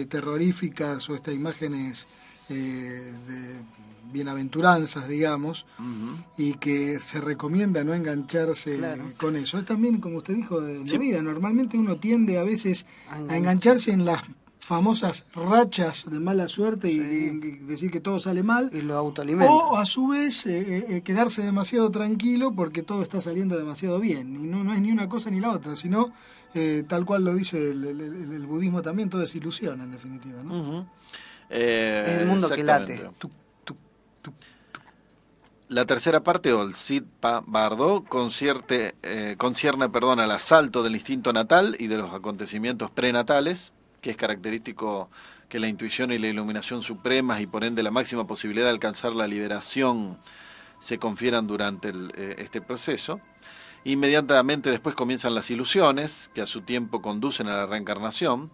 terroríficas o estas imágenes de bienaventuranzas, digamos, y que se recomienda no engancharse con eso. Es también, como usted dijo, de la vida. Normalmente uno tiende a veces a engancharse en las famosas rachas de mala suerte y decir que todo sale mal. Y lo autoalimenta. O a su vez quedarse demasiado tranquilo porque todo está saliendo demasiado bien. Y no es ni una cosa ni la otra, sino tal cual lo dice el budismo también, todo es ilusión en definitiva, ¿no? Es el mundo que late. La tercera parte, o el Sidpa Bardo, concierne al asalto del instinto natal y de los acontecimientos prenatales, que es característico que la intuición y la iluminación supremas y por ende la máxima posibilidad de alcanzar la liberación se confieran durante este proceso. Inmediatamente después comienzan las ilusiones, que a su tiempo conducen a la reencarnación,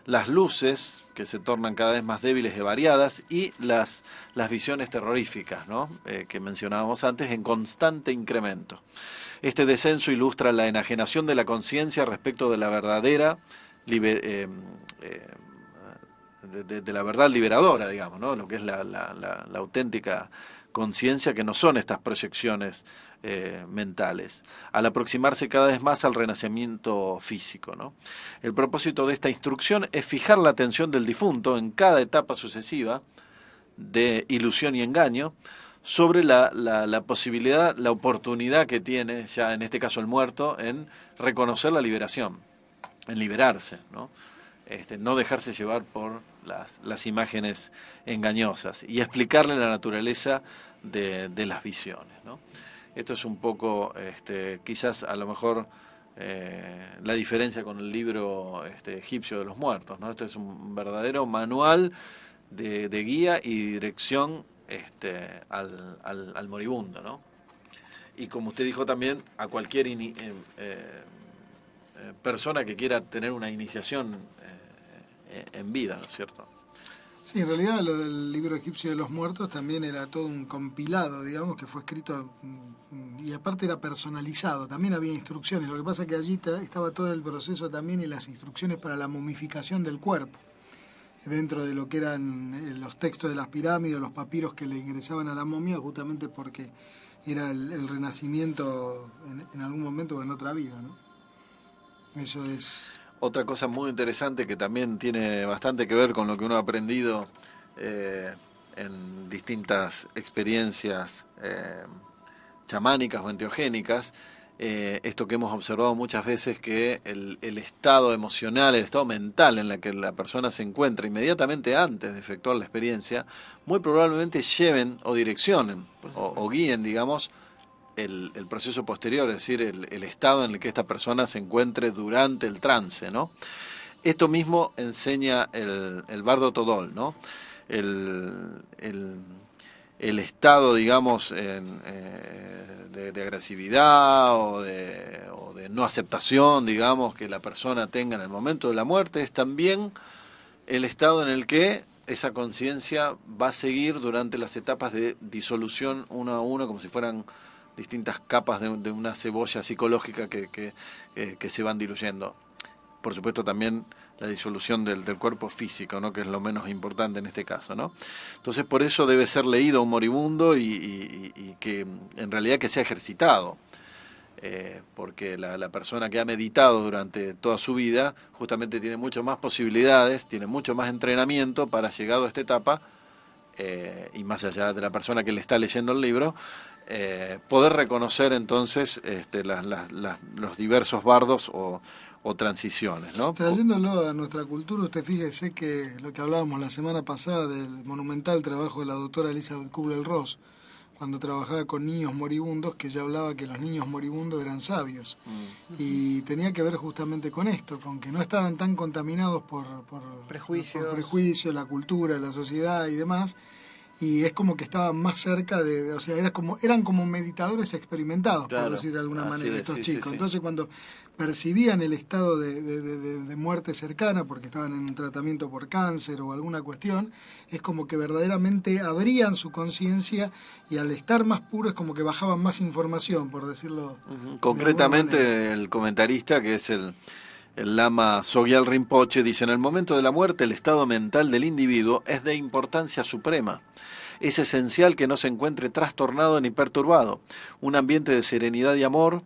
las luces, que se tornan cada vez más débiles y variadas, y las visiones terroríficas, ¿no? Que mencionábamos antes, en constante incremento. Este descenso ilustra la enajenación de la conciencia respecto de la verdadera de la verdad liberadora, digamos, ¿no? Lo que es la auténtica conciencia, que no son estas proyecciones mentales, al aproximarse cada vez más al renacimiento físico, ¿no? El propósito de esta instrucción es fijar la atención del difunto en cada etapa sucesiva de ilusión y engaño sobre la posibilidad, la oportunidad que tiene, ya en este caso el muerto, en reconocer la liberación, en liberarse, ¿no? No dejarse llevar por las imágenes engañosas y explicarle la naturaleza de las visiones, ¿no? Esto es un poco, quizás a lo mejor, la diferencia con el libro egipcio de los muertos, ¿no? Este es un verdadero manual de guía y dirección al moribundo, ¿no? Y como usted dijo también, a cualquier persona que quiera tener una iniciación en vida, ¿no es cierto? Sí, en realidad lo del libro egipcio de los muertos también era todo un compilado, digamos, que fue escrito y aparte era personalizado, también había instrucciones. Lo que pasa es que allí estaba todo el proceso también y las instrucciones para la momificación del cuerpo, dentro de lo que eran los textos de las pirámides, los papiros que le ingresaban a la momia, justamente porque era el renacimiento en algún momento o en otra vida, ¿no? Eso es... Otra cosa muy interesante que también tiene bastante que ver con lo que uno ha aprendido en distintas experiencias chamánicas o enteogénicas, esto que hemos observado muchas veces, que el estado emocional, el estado mental en el que la persona se encuentra inmediatamente antes de efectuar la experiencia, muy probablemente lleven o direccionen o guíen, digamos, el proceso posterior, es decir, el estado en el que esta persona se encuentre durante el trance, ¿no? Esto mismo enseña el Bardo Todol, ¿no? El estado, digamos, de agresividad o de no aceptación, digamos, que la persona tenga en el momento de la muerte, es también el estado en el que esa conciencia va a seguir durante las etapas de disolución uno a uno, como si fueran distintas capas de una cebolla psicológica que se van diluyendo. Por supuesto también la disolución del cuerpo físico, ¿no? Que es lo menos importante en este caso, ¿no? Entonces por eso debe ser leído un moribundo y que en realidad que sea ejercitado, porque la persona que ha meditado durante toda su vida justamente tiene mucho más posibilidades, tiene mucho más entrenamiento para, llegado a esta etapa, y más allá de la persona que le está leyendo el libro, poder reconocer entonces los diversos bardos o transiciones, ¿no? Trayéndolo a nuestra cultura, usted fíjese que lo que hablábamos la semana pasada del monumental trabajo de la doctora Elizabeth Kubler-Ross, cuando trabajaba con niños moribundos, que ella hablaba que los niños moribundos eran sabios. Y tenía que ver justamente con esto, con que no estaban tan contaminados por prejuicios, la cultura, la sociedad y demás, y es como que estaban más cerca o sea, eran como meditadores experimentados, claro, por decir de alguna manera, estos chicos. Sí. Entonces cuando percibían el estado de muerte cercana, porque estaban en un tratamiento por cáncer o alguna cuestión, es como que verdaderamente abrían su conciencia y al estar más puro es como que bajaban más información, por decirlo. Concretamente el comentarista, que es el lama Sogyal Rinpoche, dice: en el momento de la muerte el estado mental del individuo es de importancia suprema. Es esencial que no se encuentre trastornado ni perturbado. Un ambiente de serenidad y amor,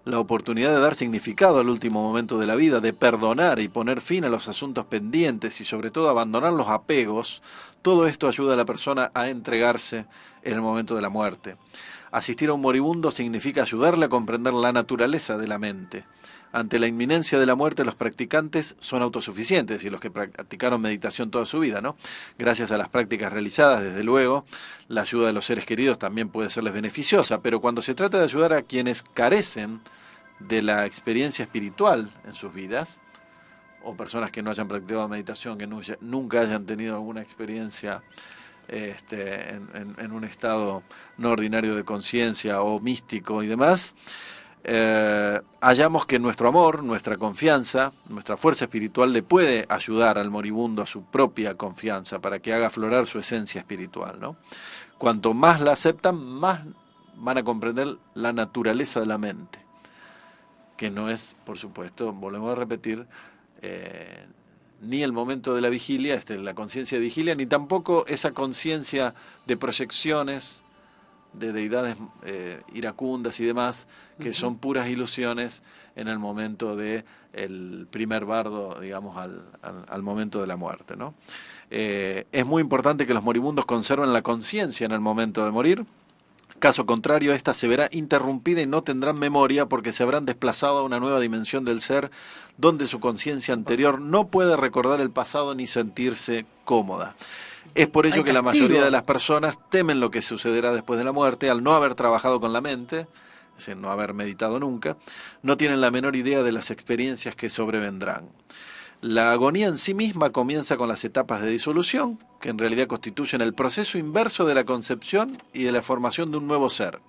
la oportunidad de dar significado al último momento de la vida, de perdonar y poner fin a los asuntos pendientes y sobre todo abandonar los apegos, todo esto ayuda a la persona a entregarse en el momento de la muerte. Asistir a un moribundo significa ayudarle a comprender la naturaleza de la mente. Ante la inminencia de la muerte, los practicantes son autosuficientes, y los que practicaron meditación toda su vida, ¿no? Gracias a las prácticas realizadas, desde luego, la ayuda de los seres queridos también puede serles beneficiosa, pero cuando se trata de ayudar a quienes carecen de la experiencia espiritual en sus vidas, o personas que no hayan practicado meditación, que nunca hayan tenido alguna experiencia en un estado no ordinario de conciencia o místico y demás, hallamos que nuestro amor, nuestra confianza, nuestra fuerza espiritual le puede ayudar al moribundo a su propia confianza para que haga aflorar su esencia espiritual, ¿no? Cuanto más la aceptan, más van a comprender la naturaleza de la mente, que no es, por supuesto, volvemos a repetir, ni el momento de la vigilia, la conciencia de vigilia, ni tampoco esa conciencia de proyecciones de deidades iracundas y demás, que son puras ilusiones en el momento de el primer bardo, digamos, al momento de la muerte, ¿no? Es muy importante que los moribundos conserven la conciencia en el momento de morir. Caso contrario, esta se verá interrumpida y no tendrán memoria porque se habrán desplazado a una nueva dimensión del ser donde su conciencia anterior no puede recordar el pasado ni sentirse cómoda. Es por ello que la mayoría de las personas temen lo que sucederá después de la muerte al no haber trabajado con la mente, es decir, no haber meditado nunca, no tienen la menor idea de las experiencias que sobrevendrán. La agonía en sí misma comienza con las etapas de disolución, que en realidad constituyen el proceso inverso de la concepción y de la formación de un nuevo ser.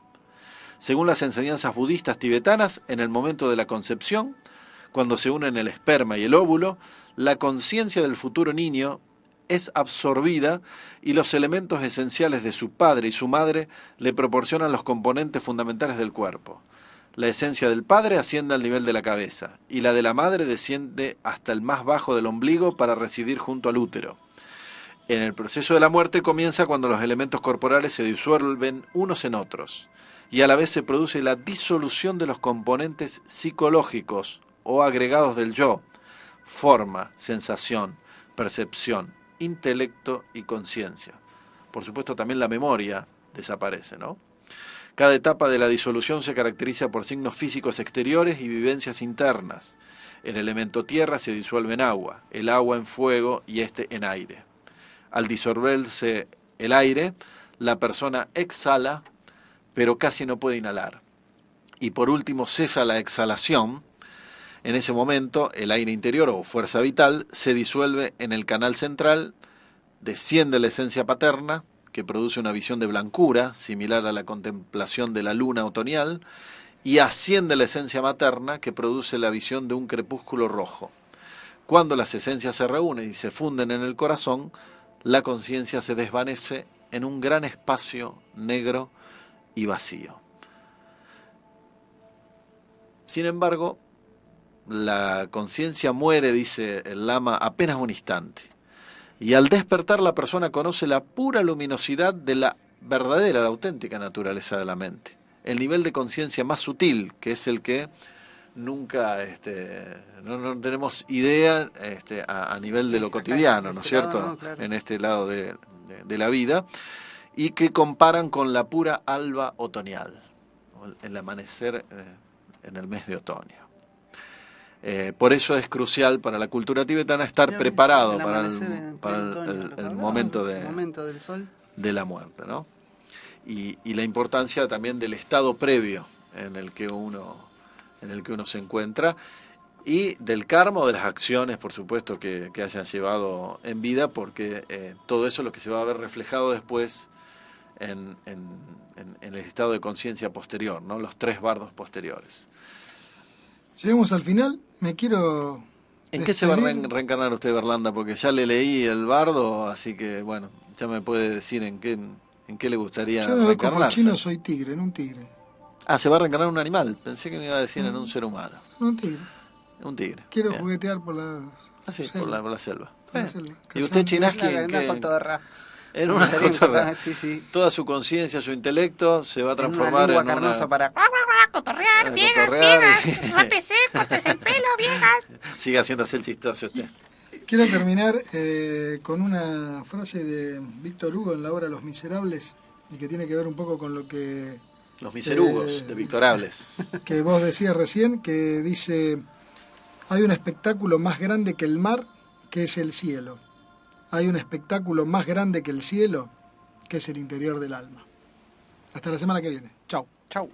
Según las enseñanzas budistas tibetanas, en el momento de la concepción, cuando se unen el esperma y el óvulo, la conciencia del futuro niño es absorbida y los elementos esenciales de su padre y su madre le proporcionan los componentes fundamentales del cuerpo. La esencia del padre asciende al nivel de la cabeza y la de la madre desciende hasta el más bajo del ombligo para residir junto al útero. En el proceso de la muerte comienza cuando los elementos corporales se disuelven unos en otros y a la vez se produce la disolución de los componentes psicológicos o agregados del yo, forma, sensación, percepción, intelecto y conciencia. Por supuesto también la memoria desaparece, ¿no? Cada etapa de la disolución se caracteriza por signos físicos exteriores y vivencias internas. El elemento tierra se disuelve en agua, el agua en fuego y este en aire. Al disolverse el aire, la persona exhala, pero casi no puede inhalar. Y por último cesa la exhalación. En ese momento, el aire interior o fuerza vital se disuelve en el canal central, desciende la esencia paterna, que produce una visión de blancura, similar a la contemplación de la luna otoñal, y asciende la esencia materna, que produce la visión de un crepúsculo rojo. Cuando las esencias se reúnen y se funden en el corazón, la conciencia se desvanece en un gran espacio negro y vacío. Sin embargo, la conciencia muere, dice el Lama, apenas un instante. Y al despertar la persona conoce la pura luminosidad de la verdadera, la auténtica naturaleza de la mente. El nivel de conciencia más sutil, que es el que nunca no tenemos idea a nivel de lo cotidiano, ¿no es cierto? No, claro. En este lado de la vida, y que comparan con la pura alba otoñal, el amanecer en el mes de otoño. Por eso es crucial para la cultura tibetana estar preparado para el momento del sol, de la muerte, ¿no? Y la importancia también del estado previo en el que uno se encuentra y del karma o de las acciones, por supuesto, que hayan llevado en vida, porque todo eso es lo que se va a ver reflejado después en el estado de conciencia posterior, ¿no? Los 3 bardos posteriores. Llegamos al final. Me quiero... ¿En qué se va a reencarnar usted, Berlanda? Porque ya le leí el bardo, así que, bueno, ya me puede decir en qué le gustaría reencarnarse. Yo como chino soy tigre, en un tigre. Ah, se va a reencarnar en un animal. Pensé que me iba a decir en un ser humano. Un tigre. Un tigre. Quiero bien. Juguetear por la selva. Por la selva. ¿Y usted, Chinaski, en una cotorra? En una cotorra. Sí. Toda su conciencia, su intelecto se va a transformar en una carnosa para cotorrear, viejas, rápese, cortes el pelo, viejas. Siga haciéndose el chistoso usted. Quiero terminar con una frase de Víctor Hugo en la obra Los Miserables, y que tiene que ver un poco con lo que... Los miserugos de Victorables. Que vos decías recién, que dice: hay un espectáculo más grande que el mar, que es el cielo. Hay un espectáculo más grande que el cielo, que es el interior del alma. Hasta la semana que viene. Chau. Chau.